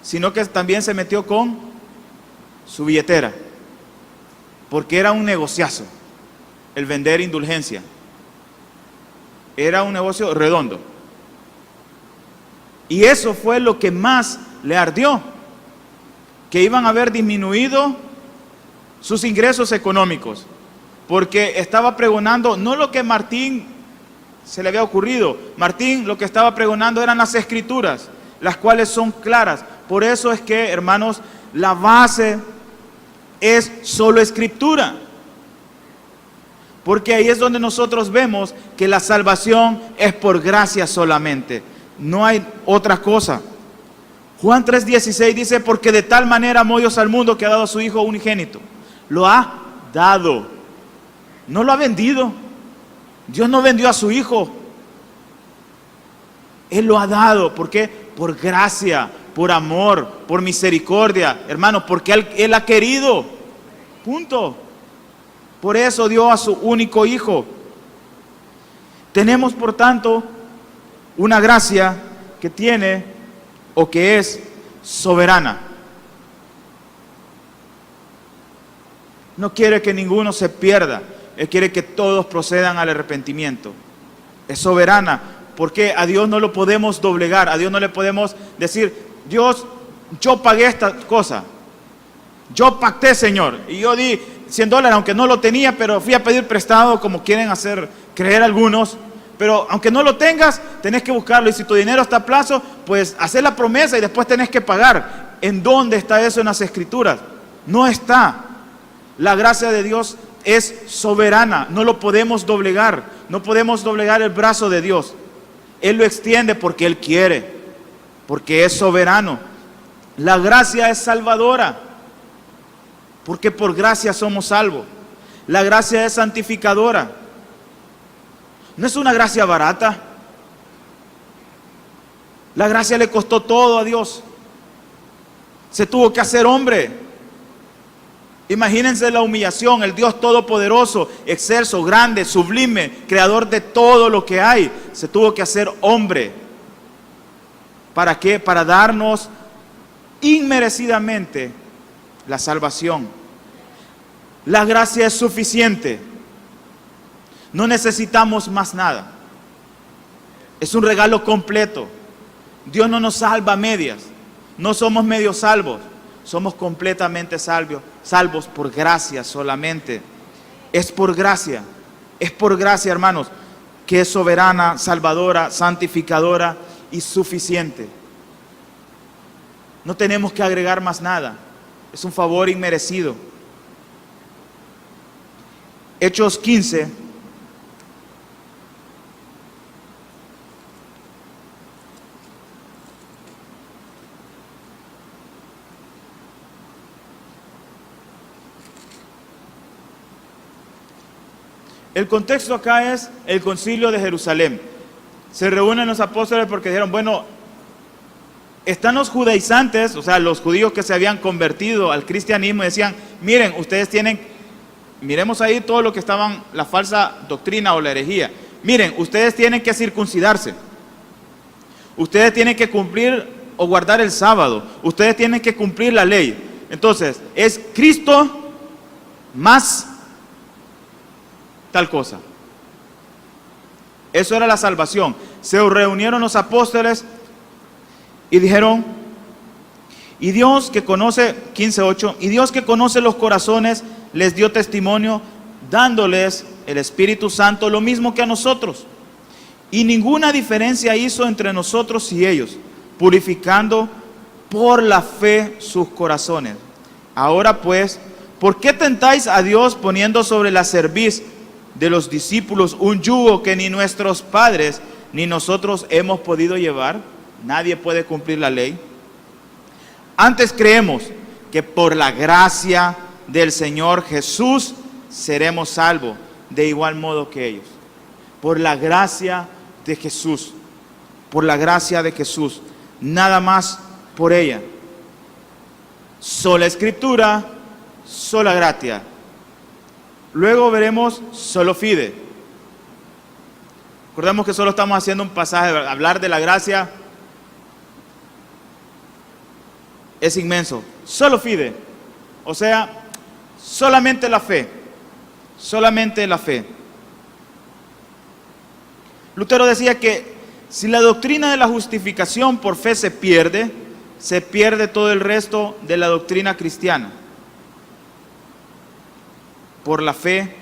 sino que también se metió con su billetera, porque era un negociazo el vender indulgencia. Era un negocio redondo. Y eso fue lo que más le ardió, que iban a haber disminuido sus ingresos económicos, porque estaba pregonando no lo que Martín se le había ocurrido. Martín lo que estaba pregonando eran las escrituras, las cuales son claras. Por eso es que, hermanos, la base es solo escritura, porque ahí es donde nosotros vemos que la salvación es por gracia solamente, no hay otra cosa. Juan 3:16 dice: porque de tal manera amó Dios al mundo que ha dado a su Hijo unigénito. Lo ha dado, no lo ha vendido. Dios no vendió a su Hijo, Él lo ha dado. ¿Por qué? Por gracia, por amor, por misericordia, hermanos, porque Él ha querido, punto. Por eso dio a su único Hijo. Tenemos, por tanto, una gracia que tiene o que es soberana. No quiere que ninguno se pierda, Él quiere que todos procedan al arrepentimiento. Es soberana, porque a Dios no lo podemos doblegar, a Dios no le podemos decir: Dios, yo pagué esta cosa, yo pacté, Señor, y yo di $100, aunque no lo tenía, pero fui a pedir prestado, como quieren hacer creer algunos. Pero aunque no lo tengas, tenés que buscarlo, y si tu dinero está a plazo, pues hacer la promesa y después tenés que pagar. ¿En dónde está eso en las Escrituras? No está. La gracia de Dios es soberana, no lo podemos doblegar, no podemos doblegar el brazo de Dios. Él lo extiende porque Él quiere, porque es soberano. La gracia es salvadora, porque por gracia somos salvos. La gracia es santificadora. No es una gracia barata. La gracia le costó todo a Dios. Se tuvo que hacer hombre. Imagínense la humillación. El Dios todopoderoso, excelso, grande, sublime, creador de todo lo que hay, se tuvo que hacer hombre. ¿Para qué? Para darnos inmerecidamente la salvación. La gracia es suficiente. No necesitamos más nada. Es un regalo completo. Dios no nos salva a medias. No somos medio salvos. Somos completamente salvos por gracia solamente. Es por gracia. Es por gracia, hermanos, que es soberana, salvadora, santificadora y suficiente. No tenemos que agregar más nada. Es un favor inmerecido. Hechos 15. El contexto acá es el concilio de Jerusalén. Se reúnen los apóstoles porque dijeron: bueno, están los judaizantes, o sea, los judíos que se habían convertido al cristianismo, y decían: miren, ustedes tienen, miremos ahí todo lo que estaban, la falsa doctrina o la herejía. Miren, ustedes tienen que circuncidarse. Ustedes tienen que cumplir o guardar el sábado. Ustedes tienen que cumplir la ley. Entonces, es Cristo más tal cosa. Eso era la salvación. Se reunieron los apóstoles y dijeron: y Dios que conoce, 15:8, y Dios que conoce los corazones les dio testimonio, dándoles el Espíritu Santo lo mismo que a nosotros. Y ninguna diferencia hizo entre nosotros y ellos, purificando por la fe sus corazones. Ahora pues, ¿por qué tentáis a Dios poniendo sobre la cerviz de los discípulos un yugo que ni nuestros padres ni nosotros hemos podido llevar? Nadie puede cumplir la ley. Antes creemos que por la gracia del Señor Jesús seremos salvos, de igual modo que ellos. Por la gracia de Jesús, por la gracia de Jesús, nada más por ella. Sola escritura, sola gratia. Luego veremos solo fide. Recordemos que solo estamos haciendo un pasaje, hablar de la gracia es inmenso. Solo fide, o sea, solamente la fe, solamente la fe. Lutero decía que si la doctrina de la justificación por fe se pierde todo el resto de la doctrina cristiana. Por la fe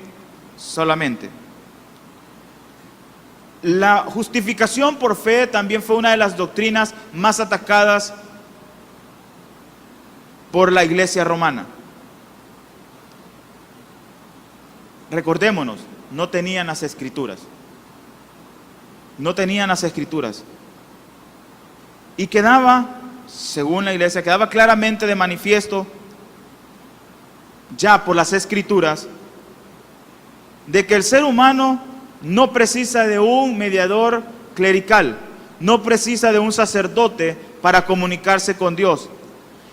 solamente. La justificación por fe también fue una de las doctrinas más atacadas por la Iglesia romana. Recordémonos, no tenían las Escrituras. No tenían las Escrituras. Y quedaba, según la Iglesia, quedaba claramente de manifiesto, ya por las Escrituras, de que el ser humano no precisa de un mediador clerical, no precisa de un sacerdote para comunicarse con Dios.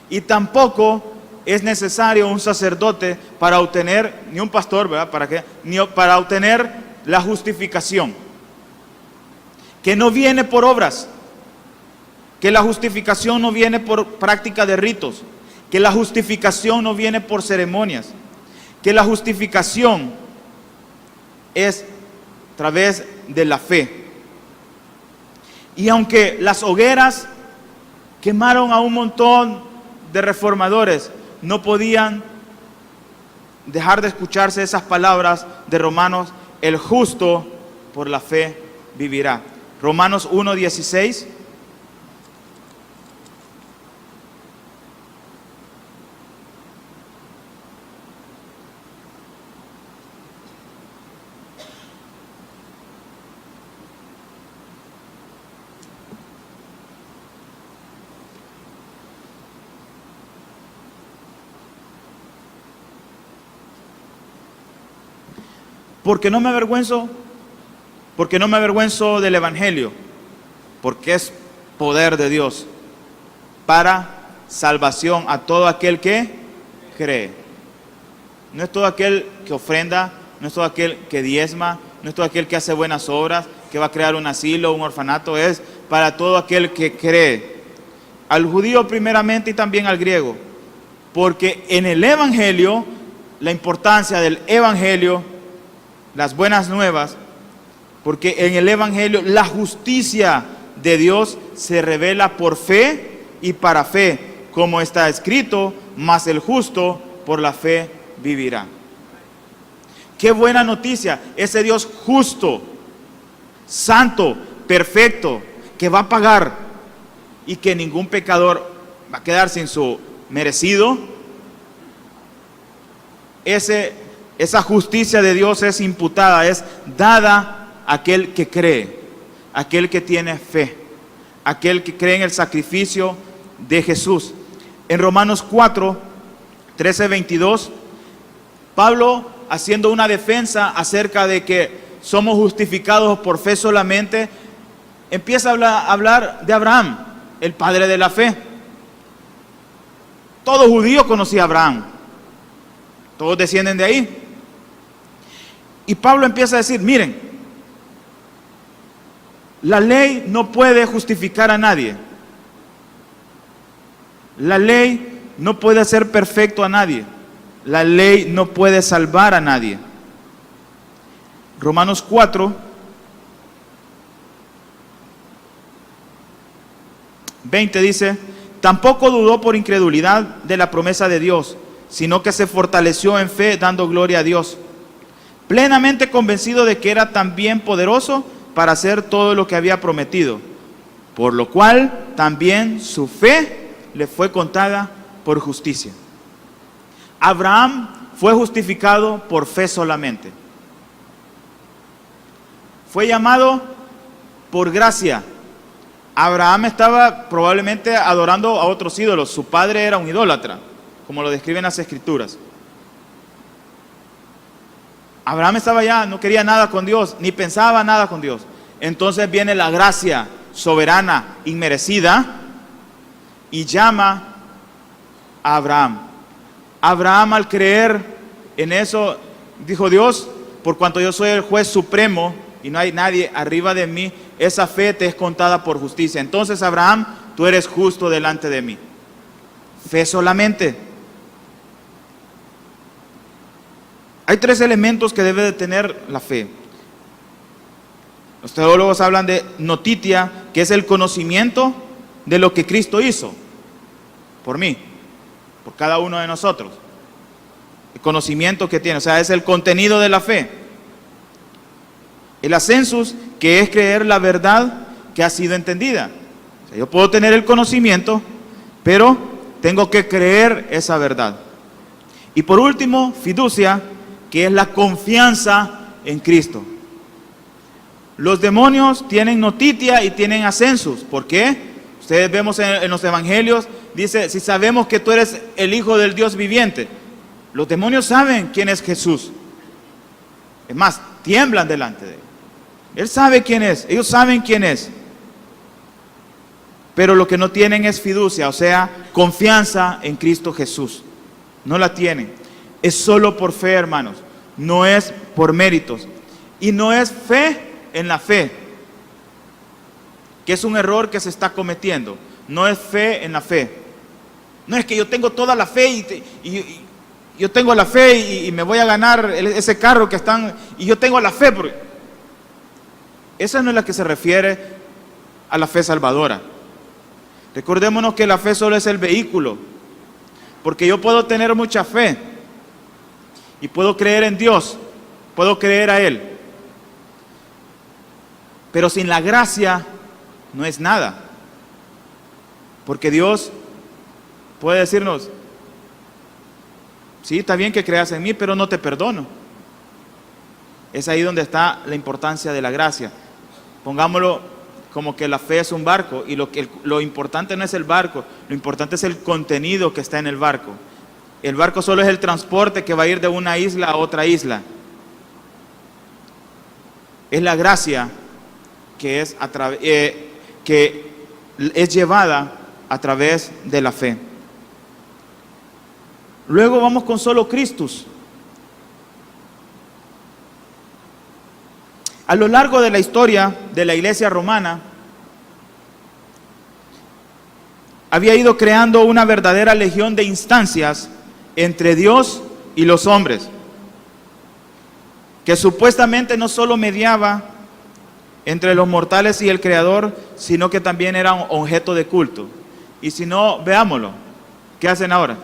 Y tampoco es necesario un sacerdote para obtener, ni un pastor, ¿verdad? ¿Para qué? Ni para obtener la justificación. Que no viene por obras, que la justificación no viene por práctica de ritos, que la justificación no viene por ceremonias, que la justificación es a través de la fe. Y aunque las hogueras quemaron a un montón de reformadores, no podían dejar de escucharse esas palabras de Romanos: el justo por la fe vivirá. Romanos 1:16. Porque no me avergüenzo del Evangelio, porque es poder de Dios para salvación a todo aquel que cree. No es todo aquel que ofrenda, no es todo aquel que diezma, no es todo aquel que hace buenas obras, que va a crear un asilo, un orfanato, es para todo aquel que cree. Al judío primeramente y también al griego, porque en el Evangelio, la importancia del Evangelio, las buenas nuevas, porque en el Evangelio la justicia de Dios se revela por fe y para fe, como está escrito: mas el justo por la fe vivirá. Qué buena noticia, ese Dios justo, santo, perfecto, que va a pagar y que ningún pecador va a quedar sin su merecido. Esa justicia de Dios es imputada, es dada a aquel que cree, aquel que tiene fe, aquel que cree en el sacrificio de Jesús. En Romanos 4, 13, 22, Pablo, haciendo una defensa acerca de que somos justificados por fe solamente, empieza a hablar de Abraham, el padre de la fe. Todo judío conocía a Abraham, todos descienden de ahí. Y Pablo empieza a decir: miren, la ley no puede justificar a nadie. La ley no puede hacer perfecto a nadie. La ley no puede salvar a nadie. Romanos 4, 20 dice: tampoco dudó por incredulidad de la promesa de Dios, sino que se fortaleció en fe, dando gloria a Dios, plenamente convencido de que era también poderoso para hacer todo lo que había prometido, por lo cual también su fe le fue contada por justicia. Abraham fue justificado por fe solamente. Fue llamado por gracia. Abraham estaba probablemente adorando a otros ídolos. Su padre era un idólatra, como lo describen las Escrituras. Abraham estaba allá, no quería nada con Dios, ni pensaba nada con Dios. Entonces viene la gracia soberana, inmerecida, y llama a Abraham. Abraham, al creer en eso, dijo: Dios, por cuanto yo soy el juez supremo y no hay nadie arriba de mí, esa fe te es contada por justicia. Entonces, Abraham, tú eres justo delante de mí. Fe solamente. Hay 3 elementos que debe de tener la fe. Los teólogos hablan de notitia, que es el conocimiento de lo que Cristo hizo por mí, por cada uno de nosotros. El conocimiento que tiene, o sea, es el contenido de la fe. El ascensus, que es creer la verdad que ha sido entendida. O sea, yo puedo tener el conocimiento, pero tengo que creer esa verdad. Y por último, fiducia, que es la confianza en Cristo. Los demonios tienen notitia y tienen ascensus. ¿Por qué? Ustedes vemos en los evangelios, dice, si sabemos que tú eres el Hijo del Dios viviente. Los demonios saben quién es Jesús. Es más, tiemblan delante de él. Él sabe quién es, ellos saben quién es. Pero lo que no tienen es fiducia, o sea, confianza en Cristo Jesús. No la tienen. Es solo por fe, hermanos. No es por méritos. Y no es fe en la fe, que es un error que se está cometiendo. No es fe en la fe. No es que yo tengo toda la fe y yo tengo la fe y me voy a ganar ese carro que están, y yo tengo la fe. Esa no es la que se refiere a la fe salvadora. Recordémonos que la fe solo es el vehículo, porque yo puedo tener mucha fe y puedo creer en Dios, puedo creer a Él, pero sin la gracia no es nada, porque Dios puede decirnos, sí, está bien que creas en mí, pero no te perdono. Es ahí donde está la importancia de la gracia. Pongámoslo como que la fe es un barco, y lo importante no es el barco, lo importante es el contenido que está en el barco. El barco solo es el transporte que va a ir de una isla a otra isla. Es la gracia que es llevada a través de la fe. Luego vamos con solo Christus. A lo largo de la historia de la iglesia romana, había ido creando una verdadera legión de instancias entre Dios y los hombres, que supuestamente no solo mediaba entre los mortales y el Creador, sino que también era un objeto de culto. Y si no, veámoslo. ¿Qué hacen ahora?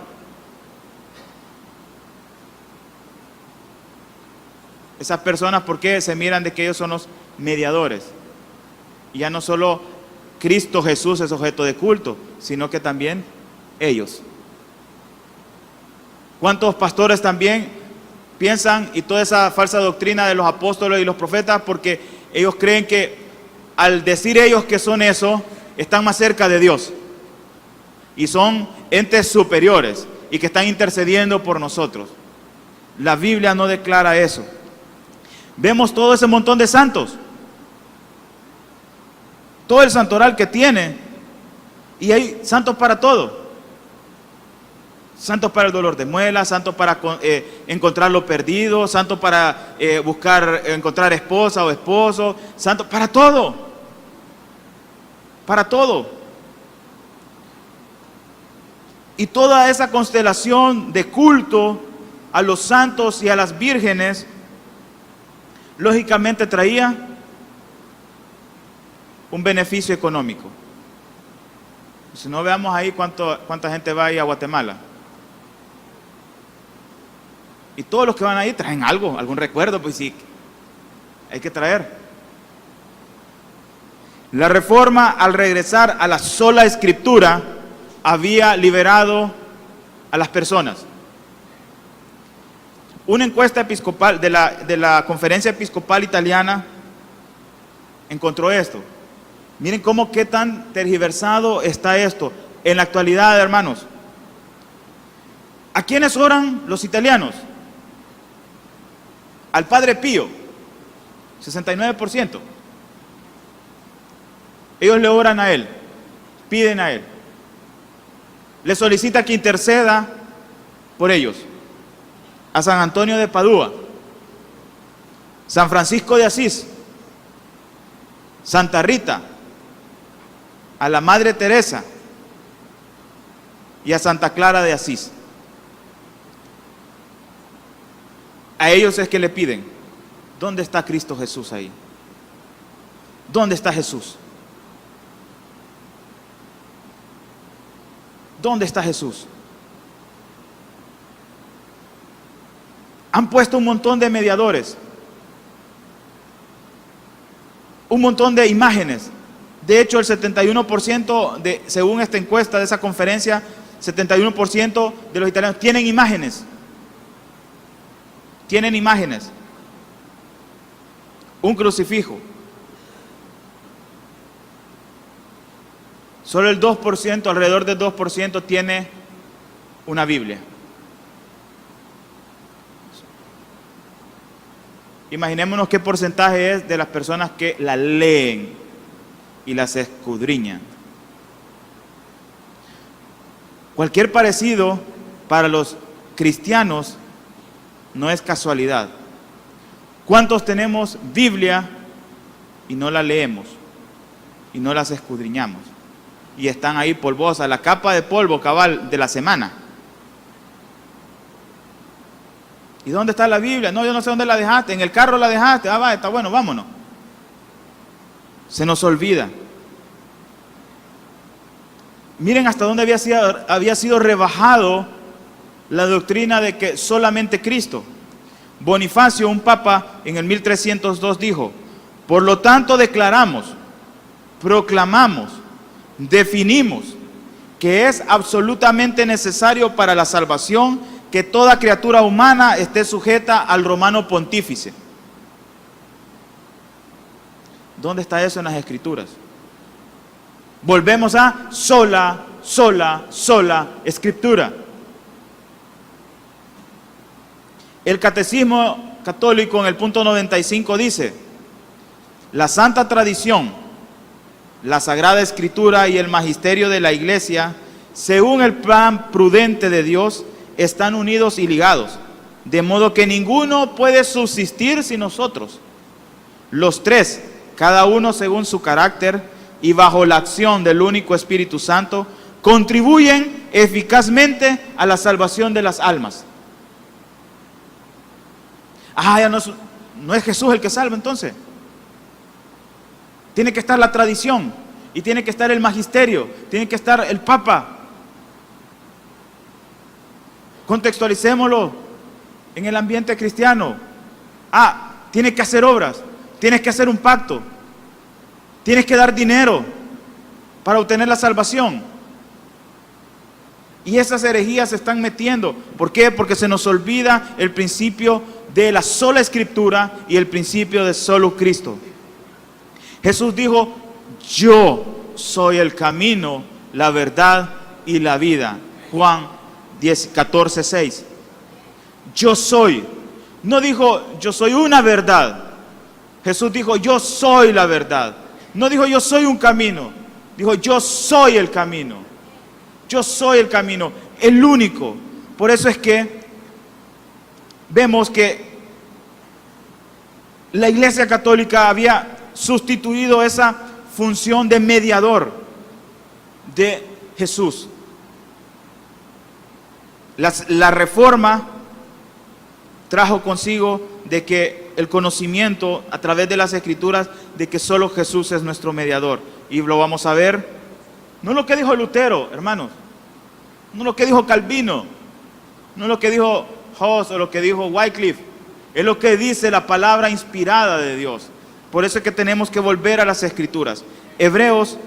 Esas personas, ¿por qué se miran de que ellos son los mediadores? Y ya no solo Cristo Jesús es objeto de culto, sino que también ellos. ¿Cuántos pastores también piensan, y toda esa falsa doctrina de los apóstoles y los profetas, porque ellos creen que al decir ellos que son eso, están más cerca de Dios y son entes superiores y que están intercediendo por nosotros? La Biblia no declara eso. Vemos todo ese montón de santos, todo el santoral que tiene, y hay santos para todo. Santos para el dolor de muela, santos para encontrar lo perdido, santos para encontrar esposa o esposo, santos para todo, para todo. Y toda esa constelación de culto a los santos y a las vírgenes, lógicamente traía un beneficio económico. Si no, veamos ahí cuánta gente va ahí a Guatemala. Y todos los que van ahí traen algo, algún recuerdo, pues sí, hay que traer. La reforma, al regresar a la sola escritura, había liberado a las personas. Una encuesta episcopal de la Conferencia Episcopal Italiana encontró esto. Miren qué tan tergiversado está esto en la actualidad, hermanos. ¿A quiénes oran los italianos? Al Padre Pío, 69%. Ellos le oran a él, piden a él, le solicita que interceda por ellos. A San Antonio de Padua, San Francisco de Asís, Santa Rita, a la Madre Teresa y a Santa Clara de Asís. A ellos es que le piden, ¿dónde está Cristo Jesús ahí? ¿Dónde está Jesús? ¿Dónde está Jesús? Han puesto un montón de mediadores, un montón de imágenes. De hecho, el 71% según esta encuesta de esa conferencia, 71% de los italianos tienen imágenes. Tienen imágenes. Un crucifijo. Solo el 2%, alrededor del 2% tiene una Biblia. Imaginémonos qué porcentaje es de las personas que la leen y las escudriñan. Cualquier parecido para los cristianos no es casualidad. ¿Cuántos tenemos Biblia y no la leemos y no las escudriñamos? Y están ahí polvosas, la capa de polvo cabal de la semana. ¿Y dónde está la Biblia? No, yo no sé dónde la dejaste. En el carro la dejaste. Ah, va, está bueno, vámonos. Se nos olvida. Miren hasta dónde había sido rebajado la doctrina de que solamente Cristo. Bonifacio, un papa, en el 1302 dijo: por lo tanto declaramos, proclamamos, definimos que es absolutamente necesario para la salvación que toda criatura humana esté sujeta al romano pontífice. ¿Dónde está eso en las Escrituras? Volvemos a sola Escritura. El Catecismo Católico en el punto 95 dice: la Santa Tradición, la Sagrada Escritura y el Magisterio de la Iglesia, según el plan prudente de Dios, están unidos y ligados, de modo que ninguno puede subsistir sin nosotros. Los tres, cada uno según su carácter y bajo la acción del único Espíritu Santo, contribuyen eficazmente a la salvación de las almas. Ah, ya no es Jesús el que salva entonces. Tiene que estar la tradición, y tiene que estar el magisterio, tiene que estar el Papa. Contextualicémoslo en el ambiente cristiano. Ah, tienes que hacer obras, tienes que hacer un pacto, tienes que dar dinero para obtener la salvación. Y esas herejías se están metiendo. ¿Por qué? Porque se nos olvida el principio de la sola Escritura y el principio de solo Cristo. Jesús dijo: yo soy el camino, la verdad y la vida. Juan 14:6. Yo soy. No dijo yo soy una verdad. Jesús dijo yo soy la verdad. No dijo yo soy un camino. Dijo yo soy el camino. Yo soy el camino, el único. Por eso es que vemos que la Iglesia Católica había sustituido esa función de mediador de Jesús. La Reforma trajo consigo de que el conocimiento a través de las Escrituras de que solo Jesús es nuestro mediador. Y lo vamos a ver, no lo que dijo Lutero, hermanos, no lo que dijo Calvino, no lo que dijo Hus o lo que dijo Wycliffe, es lo que dice la palabra inspirada de Dios. Por eso es que tenemos que volver a las Escrituras. Hebreos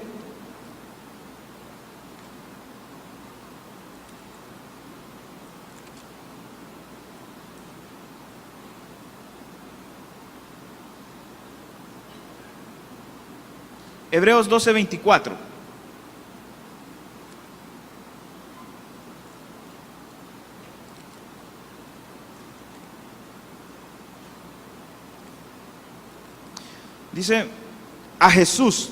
Hebreos 12:24. Dice: a Jesús,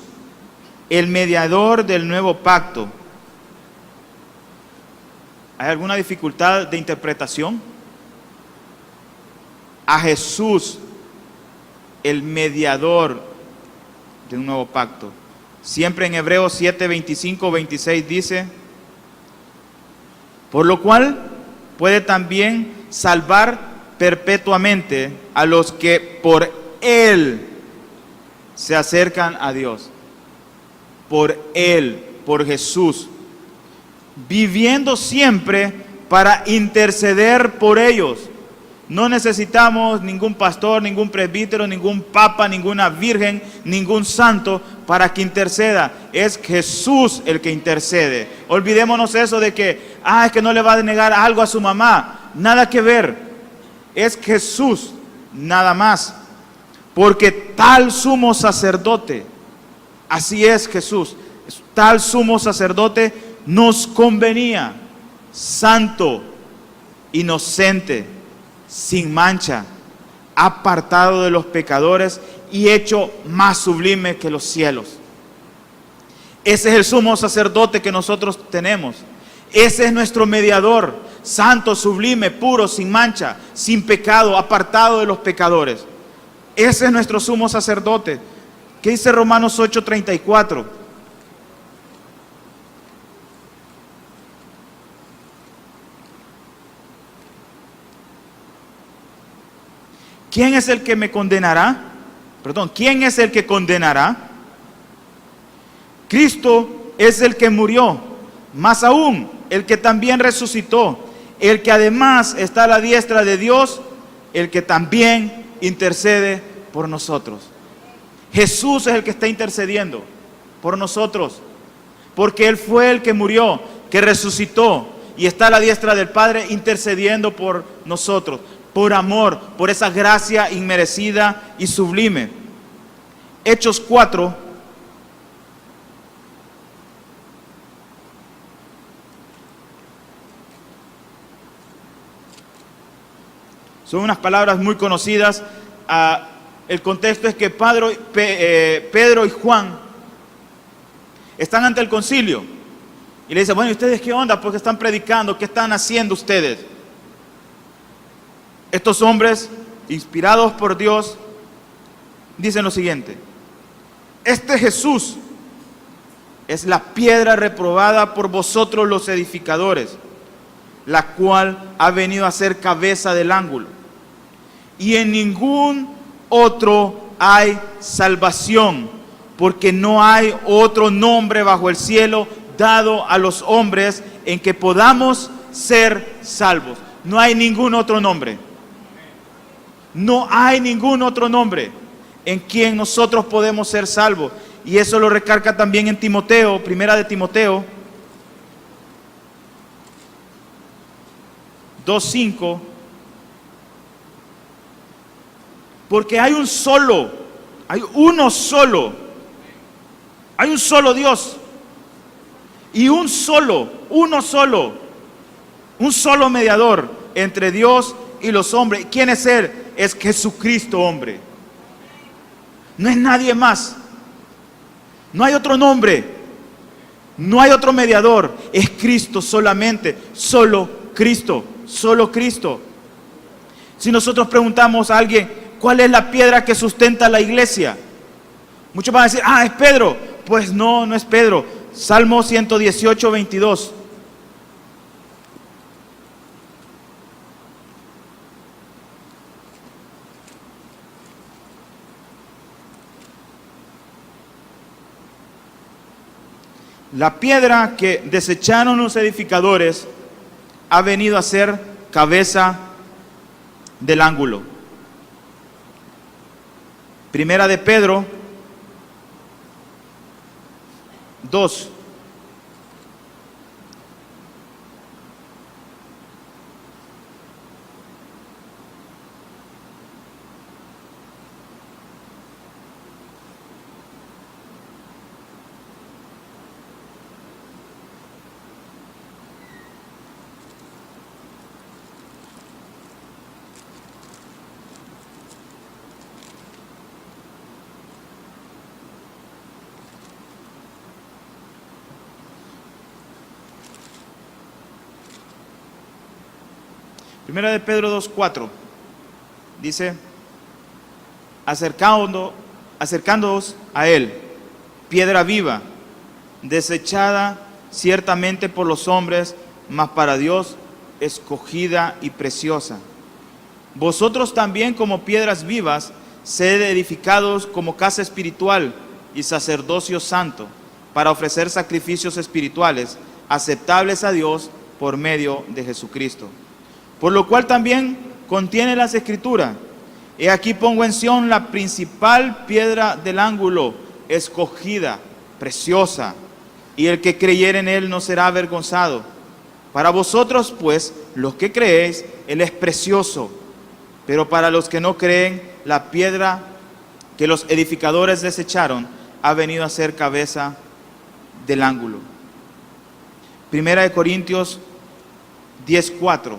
el mediador del nuevo pacto. ¿Hay alguna dificultad de interpretación? A Jesús, el mediador de un nuevo pacto. Siempre en Hebreos 7, 25, 26 dice, por lo cual puede también salvar perpetuamente a los que por Él se acercan a Dios. Por Él, por Jesús, viviendo siempre para interceder por ellos. No necesitamos ningún pastor, ningún presbítero, ningún papa, ninguna virgen, ningún santo para que interceda. Es Jesús el que intercede. Olvidémonos eso de que, es que no le va a negar algo a su mamá. Nada que ver. Es Jesús, nada más. Porque tal sumo sacerdote, así es Jesús, tal sumo sacerdote nos convenía, santo, inocente, sin mancha, apartado de los pecadores y hecho más sublime que los cielos. Ese es el sumo sacerdote que nosotros tenemos. Ese es nuestro mediador, santo, sublime, puro, sin mancha, sin pecado, apartado de los pecadores. Ese es nuestro sumo sacerdote. ¿Qué dice Romanos 8:34? ¿Quién es el que me condenará? ¿Quién es el que condenará? Cristo es el que murió, más aún, el que también resucitó, el que además está a la diestra de Dios, el que también intercede por nosotros. Jesús es el que está intercediendo por nosotros, porque Él fue el que murió, que resucitó y está a la diestra del Padre intercediendo por nosotros. Por amor, por esa gracia inmerecida y sublime. Hechos 4. Son unas palabras muy conocidas. El contexto es que Pedro y Juan están ante el concilio. Y le dicen, bueno, ¿y ustedes qué onda? ¿Por qué están predicando? ¿Qué están haciendo ustedes? Estos hombres, inspirados por Dios, dicen lo siguiente: este Jesús es la piedra reprobada por vosotros los edificadores, la cual ha venido a ser cabeza del ángulo. Y en ningún otro hay salvación, porque no hay otro nombre bajo el cielo dado a los hombres en que podamos ser salvos. No hay ningún otro nombre. No hay ningún otro nombre en quien nosotros podemos ser salvos. Y eso lo recarga también en Timoteo, primera de Timoteo 2:5. Porque hay un solo Dios. Y un solo mediador entre Dios y los hombres. ¿Quién es Él? Es Jesucristo, hombre. No es nadie más. No hay otro nombre. No hay otro mediador. Es Cristo solamente. Solo Cristo. Si nosotros preguntamos a alguien, ¿cuál es la piedra que sustenta la iglesia? Muchos van a decir, es Pedro. Pues no es Pedro. Salmo 118, 22. La piedra que desecharon los edificadores ha venido a ser cabeza del ángulo. Primera de Pedro 2. Primera de Pedro 2:4 dice: acercándoos a Él, piedra viva, desechada ciertamente por los hombres, mas para Dios escogida y preciosa. Vosotros también, como piedras vivas, sed edificados como casa espiritual y sacerdocio santo, para ofrecer sacrificios espirituales aceptables a Dios por medio de Jesucristo. Por lo cual también contiene las Escrituras: he aquí pongo en Sión la principal piedra del ángulo, escogida, preciosa, y el que creyere en él no será avergonzado. Para vosotros, pues, los que creéis, él es precioso, pero para los que no creen, la piedra que los edificadores desecharon ha venido a ser cabeza del ángulo. Primera de Corintios 10:4.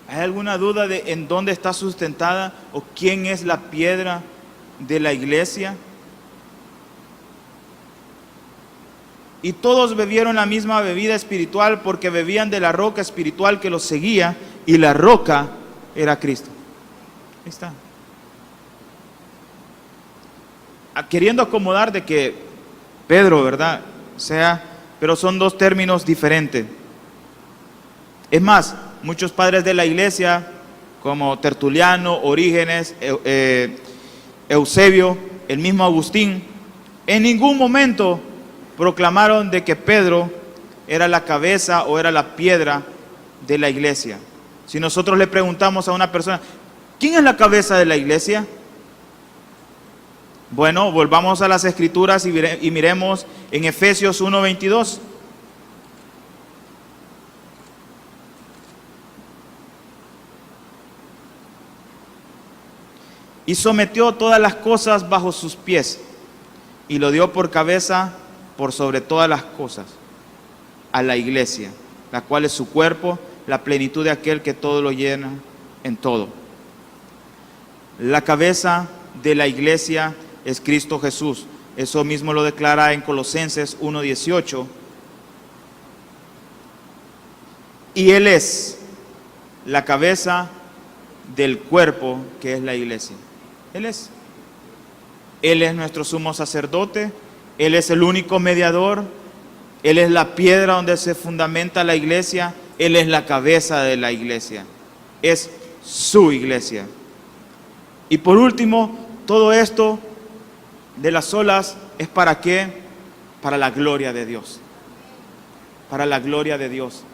¿Hay alguna duda de en dónde está sustentada o quién es la piedra de la iglesia? Y todos bebieron la misma bebida espiritual, porque bebían de la roca espiritual que los seguía, y la roca era Cristo. Ahí está. Queriendo acomodar de que Pedro, ¿verdad? Pero son dos términos diferentes. Es más, muchos padres de la iglesia, como Tertuliano, Orígenes, Eusebio, el mismo Agustín, en ningún momento proclamaron de que Pedro era la cabeza o era la piedra de la iglesia. Si nosotros le preguntamos a una persona, ¿quién es la cabeza de la iglesia? Bueno, volvamos a las Escrituras y miremos en Efesios 1:22. Y sometió todas las cosas bajo sus pies, y lo dio por cabeza por sobre todas las cosas a la iglesia, la cual es su cuerpo, la plenitud de aquel que todo lo llena en todo. La cabeza de la iglesia es Cristo Jesús. Eso mismo lo declara en Colosenses 1:18. Y Él es la cabeza del cuerpo que es la iglesia. Él es nuestro sumo sacerdote, Él es el único mediador, Él es la piedra donde se fundamenta la iglesia, Él es la cabeza de la iglesia, es su iglesia. Y por último, todo esto de las olas es ¿para qué? Para la gloria de Dios. Para la gloria de Dios.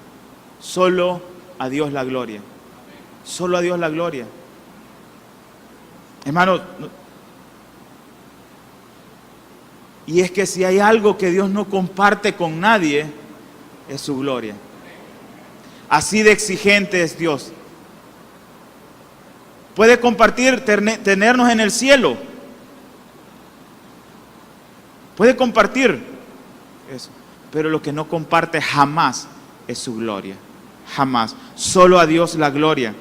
Solo a Dios la gloria. Solo a Dios la gloria. Hermano, y es que si hay algo que Dios no comparte con nadie, es su gloria. Así de exigente es Dios. Puede compartir, tenernos en el cielo. Puede compartir eso, pero lo que no comparte jamás es su gloria. Jamás. Solo a Dios la gloria.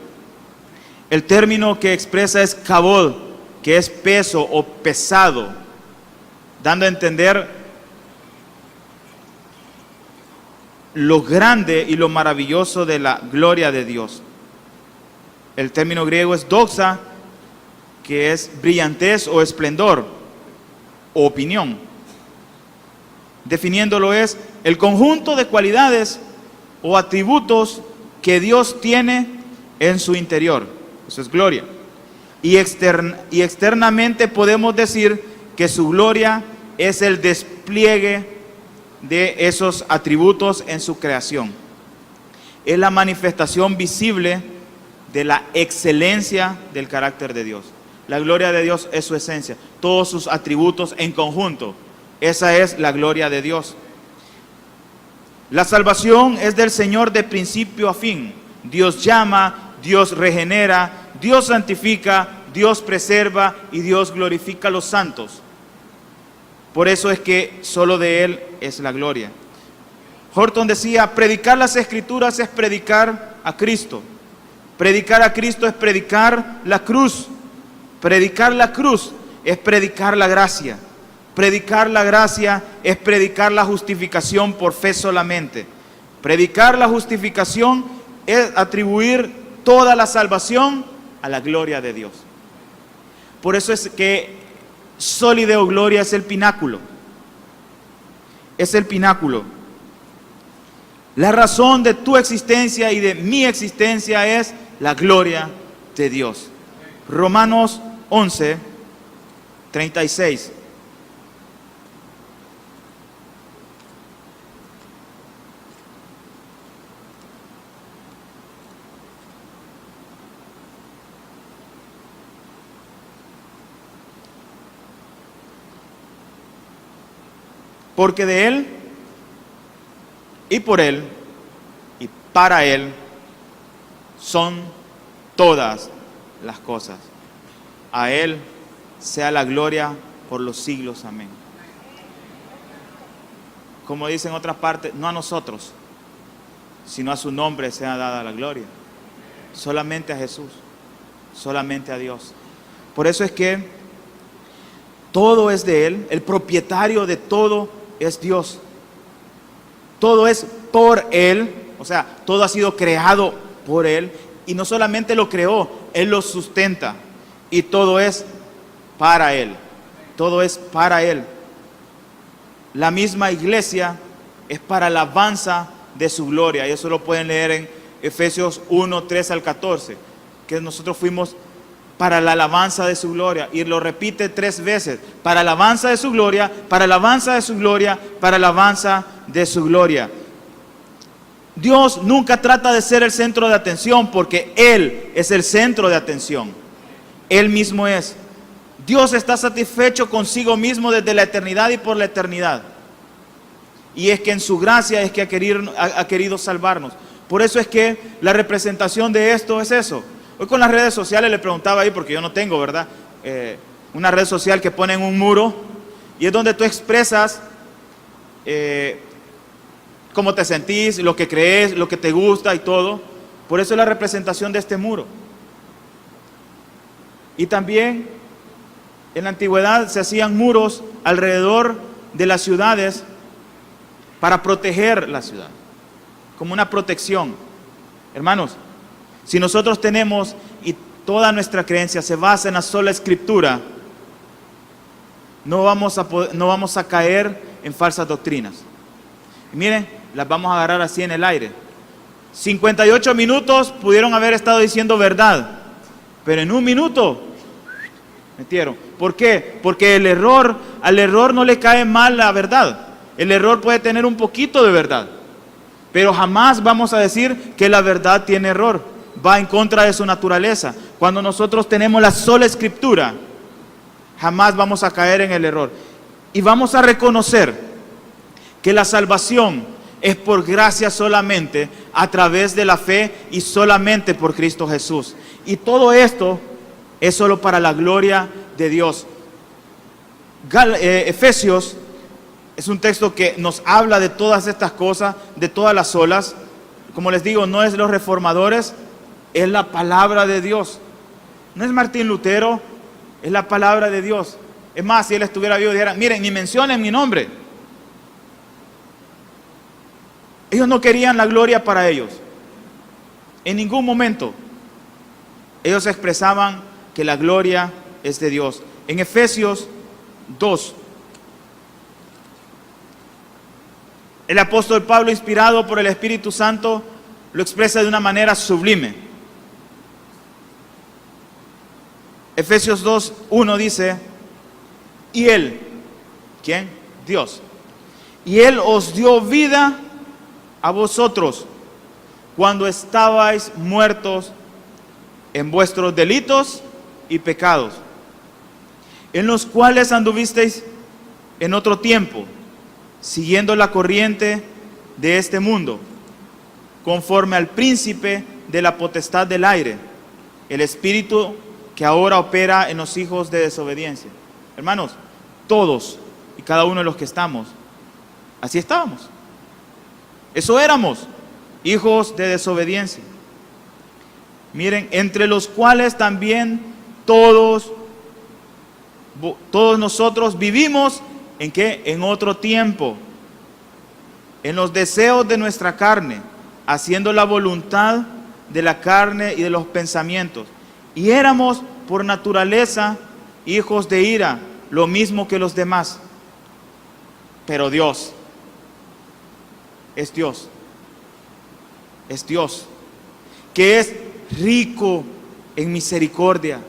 El término que expresa es kabod, que es peso o pesado, dando a entender lo grande y lo maravilloso de la gloria de Dios. El término griego es doxa, que es brillantez o esplendor o opinión. Definiéndolo es el conjunto de cualidades o atributos que Dios tiene en su interior. Eso es gloria. Y externamente podemos decir que su gloria es el despliegue de esos atributos en su creación. Es la manifestación visible de la excelencia del carácter de Dios. La gloria de Dios es su esencia, todos sus atributos en conjunto. Esa es la gloria de Dios. La salvación es del Señor de principio a fin. Dios llama, Dios regenera, Dios santifica, Dios preserva y Dios glorifica a los santos. Por eso es que solo de Él es la gloria. Horton decía, predicar las Escrituras es predicar a Cristo. Predicar a Cristo es predicar la cruz. Predicar la cruz es predicar la gracia. Predicar la gracia es predicar la justificación por fe solamente. Predicar la justificación es atribuir toda la salvación a la gloria de Dios. Por eso es que Soli Deo Gloria es el pináculo. Es el pináculo. La razón de tu existencia y de mi existencia es la gloria de Dios. Romanos 11, 36. Porque de Él, y por Él, y para Él, son todas las cosas. A Él sea la gloria por los siglos. Amén. Como dice en otras partes, no a nosotros, sino a su nombre sea dada la gloria. Solamente a Jesús, solamente a Dios. Por eso es que todo es de Él, el propietario de todo es Dios. Todo es por Él, o sea, todo ha sido creado por Él. Y no solamente lo creó, Él lo sustenta. Y todo es para Él. Todo es para Él. La misma iglesia es para la alabanza de su gloria. Y eso lo pueden leer en Efesios 1, 3 al 14. Que nosotros fuimos para la alabanza de su gloria. Y lo repite 3 veces. Para la alabanza de su gloria, para la alabanza de su gloria, para la alabanza de su gloria. Dios nunca trata de ser el centro de atención porque Él es el centro de atención. Él mismo es. Dios está satisfecho consigo mismo desde la eternidad y por la eternidad. Y es que en su gracia es que ha querido salvarnos. Por eso es que la representación de esto es eso. Hoy con las redes sociales le preguntaba ahí, porque yo no tengo, ¿verdad? Una red social que pone en un muro y es donde tú expresas cómo te sentís, lo que crees, lo que te gusta y todo. Por eso es la representación de este muro. Y también en la antigüedad se hacían muros alrededor de las ciudades para proteger la ciudad, como una protección. Hermanos, si nosotros tenemos y toda nuestra creencia se basa en la sola Escritura, no vamos a caer en falsas doctrinas. Y miren, las vamos a agarrar así en el aire. 58 minutos pudieron haber estado diciendo verdad, pero en 1 minuto metieron. ¿Por qué? Porque al error no le cae mal la verdad. El error puede tener un poquito de verdad, pero jamás vamos a decir que la verdad tiene error. Va en contra de su naturaleza. Cuando nosotros tenemos la sola Escritura, jamás vamos a caer en el error. Y vamos a reconocer que la salvación es por gracia solamente, a través de la fe y solamente por Cristo Jesús. Y todo esto es solo para la gloria de Dios. Efesios es un texto que nos habla de todas estas cosas, de todas las olas. Como les digo, no es los reformadores, es la palabra de Dios. No es Martín Lutero, es la palabra de Dios. Es más, si él estuviera vivo, dijera, miren, ni mencionen mi nombre. Ellos no querían la gloria para ellos. En ningún momento. Ellos expresaban que la gloria es de Dios. En Efesios 2, el apóstol Pablo, inspirado por el Espíritu Santo, lo expresa de una manera sublime. Efesios 2, 1 dice, y Él, ¿quién? Dios. Y Él os dio vida a vosotros cuando estabais muertos en vuestros delitos y pecados, en los cuales anduvisteis en otro tiempo, siguiendo la corriente de este mundo, conforme al príncipe de la potestad del aire, el espíritu que ahora opera en los hijos de desobediencia. Hermanos, todos y cada uno de los que estamos, así estábamos. Eso éramos, hijos de desobediencia. Miren, entre los cuales también todos todos nosotros vivimos ¿en qué? En otro tiempo, en los deseos de nuestra carne, haciendo la voluntad de la carne y de los pensamientos. Y éramos por naturaleza hijos de ira, lo mismo que los demás. Pero Dios es Dios, que es rico en misericordia.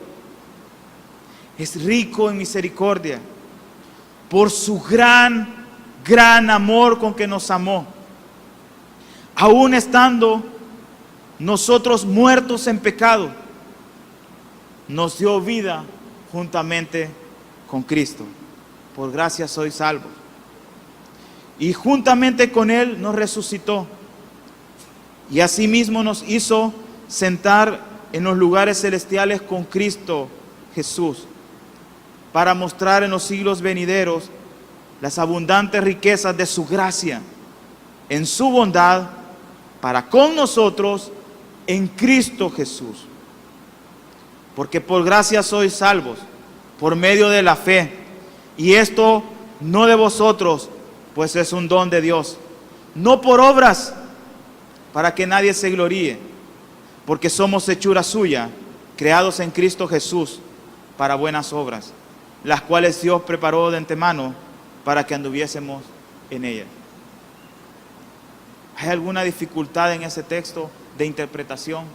Es rico en misericordia por su gran amor con que nos amó. Aún estando nosotros muertos en pecado, nos dio vida juntamente con Cristo. Por gracia sois salvos. Y juntamente con Él nos resucitó. Y asimismo nos hizo sentar en los lugares celestiales con Cristo Jesús, para mostrar en los siglos venideros las abundantes riquezas de su gracia, en su bondad, para con nosotros en Cristo Jesús. Porque por gracia sois salvos, por medio de la fe. Y esto no de vosotros, pues es un don de Dios. No por obras, para que nadie se gloríe. Porque somos hechura suya, creados en Cristo Jesús, para buenas obras, las cuales Dios preparó de antemano para que anduviésemos en ellas. ¿Hay alguna dificultad en ese texto de interpretación?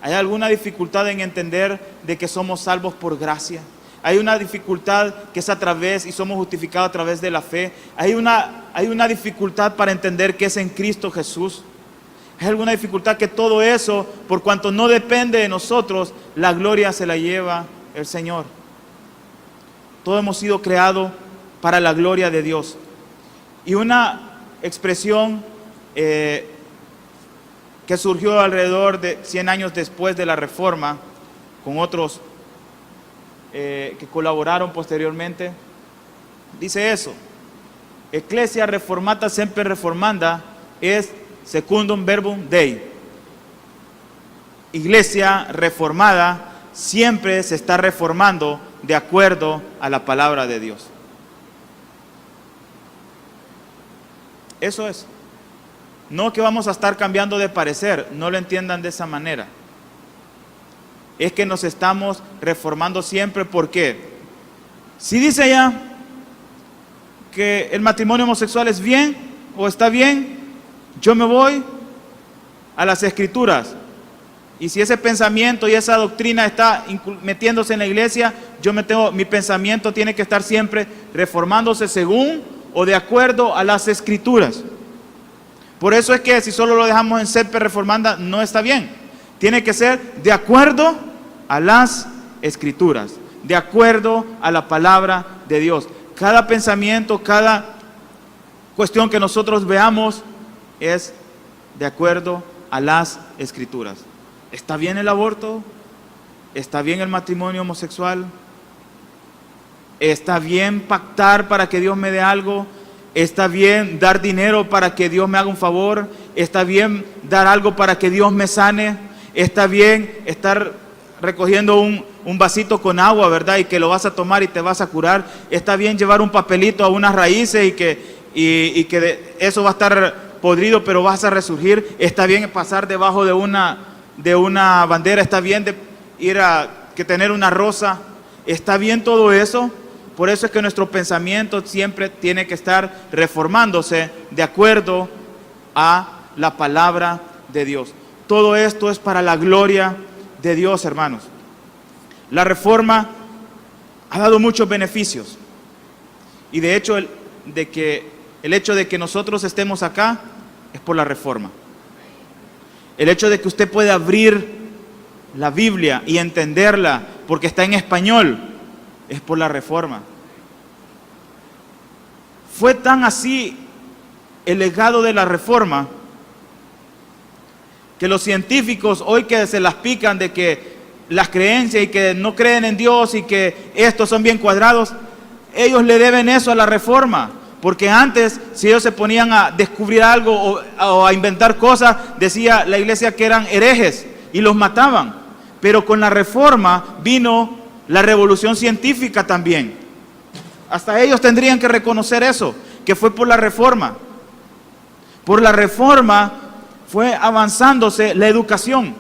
¿Hay alguna dificultad en entender de que somos salvos por gracia? ¿Hay una dificultad que es a través y somos justificados a través de la fe? ¿Hay una dificultad para entender que es en Cristo Jesús? ¿Hay alguna dificultad que todo eso, por cuanto no depende de nosotros, la gloria se la lleva el Señor? Todos hemos sido creados para la gloria de Dios. Y una expresión que surgió alrededor de 100 años después de la Reforma, con otros que colaboraron posteriormente, dice eso: Ecclesia reformata semper reformanda es secundum verbum Dei. Iglesia reformada siempre se está reformando de acuerdo a la palabra de Dios. Eso es. No que vamos a estar cambiando de parecer, no lo entiendan de esa manera. Es que nos estamos reformando siempre. ¿Por qué? Si dice ya que el matrimonio homosexual es bien o está bien, yo me voy a las Escrituras. Y si ese pensamiento y esa doctrina está metiéndose en la iglesia, mi pensamiento tiene que estar siempre reformándose según o de acuerdo a las Escrituras. Por eso es que si solo lo dejamos en semper reformanda, no está bien. Tiene que ser de acuerdo a las Escrituras, de acuerdo a la palabra de Dios. Cada pensamiento, cada cuestión que nosotros veamos es de acuerdo a las Escrituras. ¿Está bien el aborto? ¿Está bien el matrimonio homosexual? ¿Está bien pactar para que Dios me dé algo? ¿Está bien dar dinero para que Dios me haga un favor? ¿Está bien dar algo para que Dios me sane? ¿Está bien estar recogiendo un vasito con agua, verdad? Y que lo vas a tomar y te vas a curar. ¿Está bien llevar un papelito a unas raíces y que eso va a estar podrido pero vas a resurgir? ¿Está bien pasar debajo de una bandera? ¿Está bien tener una rosa? ¿Está bien todo eso? Por eso es que nuestro pensamiento siempre tiene que estar reformándose de acuerdo a la palabra de Dios. Todo esto es para la gloria de Dios, hermanos. La reforma ha dado muchos beneficios. Y de hecho, el hecho de que nosotros estemos acá es por la reforma. El hecho de que usted pueda abrir la Biblia y entenderla porque está en español es por la reforma. Fue tan así el legado de la reforma que los científicos hoy que se las pican de que las creencias y que no creen en Dios y que estos son bien cuadrados, ellos le deben eso a la reforma. Porque antes, si ellos se ponían a descubrir algo o a inventar cosas, decía la iglesia que eran herejes y los mataban. Pero con la reforma vino la revolución científica también. Hasta ellos tendrían que reconocer eso, que fue por la Reforma. Por la Reforma fue avanzándose la educación.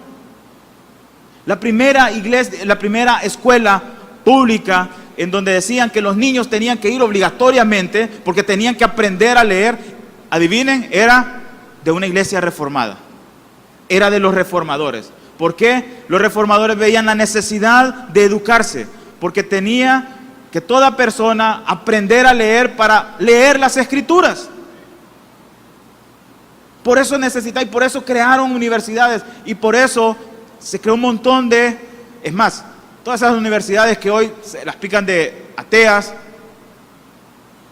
La primera iglesia, la primera escuela pública en donde decían que los niños tenían que ir obligatoriamente porque tenían que aprender a leer, adivinen, era de una iglesia reformada. Era de los reformadores. ¿Por qué? Los reformadores veían la necesidad de educarse, porque tenía que toda persona aprender a leer para leer las Escrituras. Por eso necesita, y por eso crearon universidades, y por eso se creó un montón de, es más, todas esas universidades que hoy se las pican de ateas.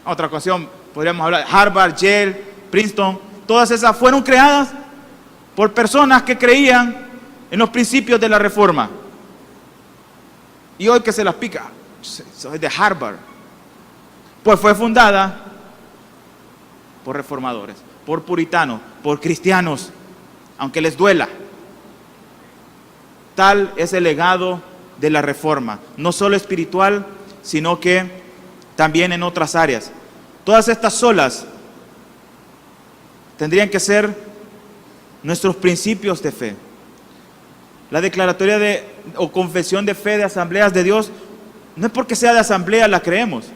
En otra ocasión podríamos hablar de Harvard, Yale, Princeton. Todas esas fueron creadas por personas que creían en los principios de la Reforma. Y hoy que se las pica, soy de Harvard. Pues fue fundada por reformadores, por puritanos, por cristianos, aunque les duela. Tal es el legado de la Reforma, no solo espiritual, sino que también en otras áreas. Todas estas solas tendrían que ser nuestros principios de fe. La declaratoria o confesión de fe de Asambleas de Dios no es porque sea de asamblea la creemos,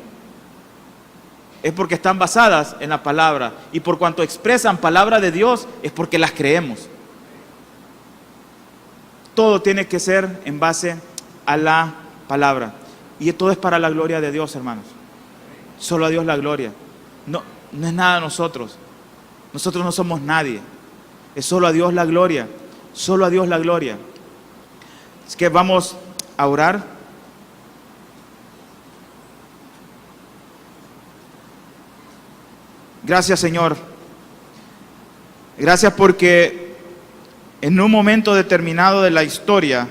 es porque están basadas en la palabra, y por cuanto expresan palabra de Dios es porque las creemos. Todo tiene que ser en base a la palabra, y todo es para la gloria de Dios, hermanos. Solo a Dios la gloria. No es nada de nosotros. Nosotros no somos nadie. Es solo a Dios la gloria. Solo a Dios la gloria. Es que vamos a orar. Gracias, Señor. Gracias porque en un momento determinado de la historia,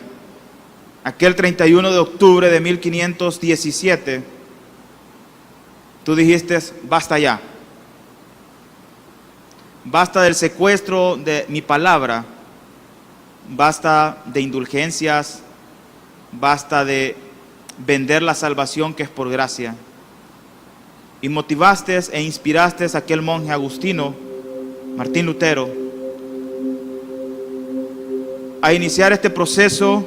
aquel 31 de octubre de 1517, tú dijiste, basta ya. Basta del secuestro de mi palabra, basta de indulgencias, basta de vender la salvación que es por gracia. Y motivaste e inspiraste a aquel monje agustino, Martín Lutero, a iniciar este proceso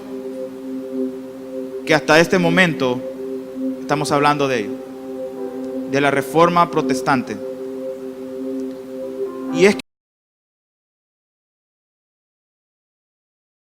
que hasta este momento estamos hablando de ello, de la Reforma protestante. Y es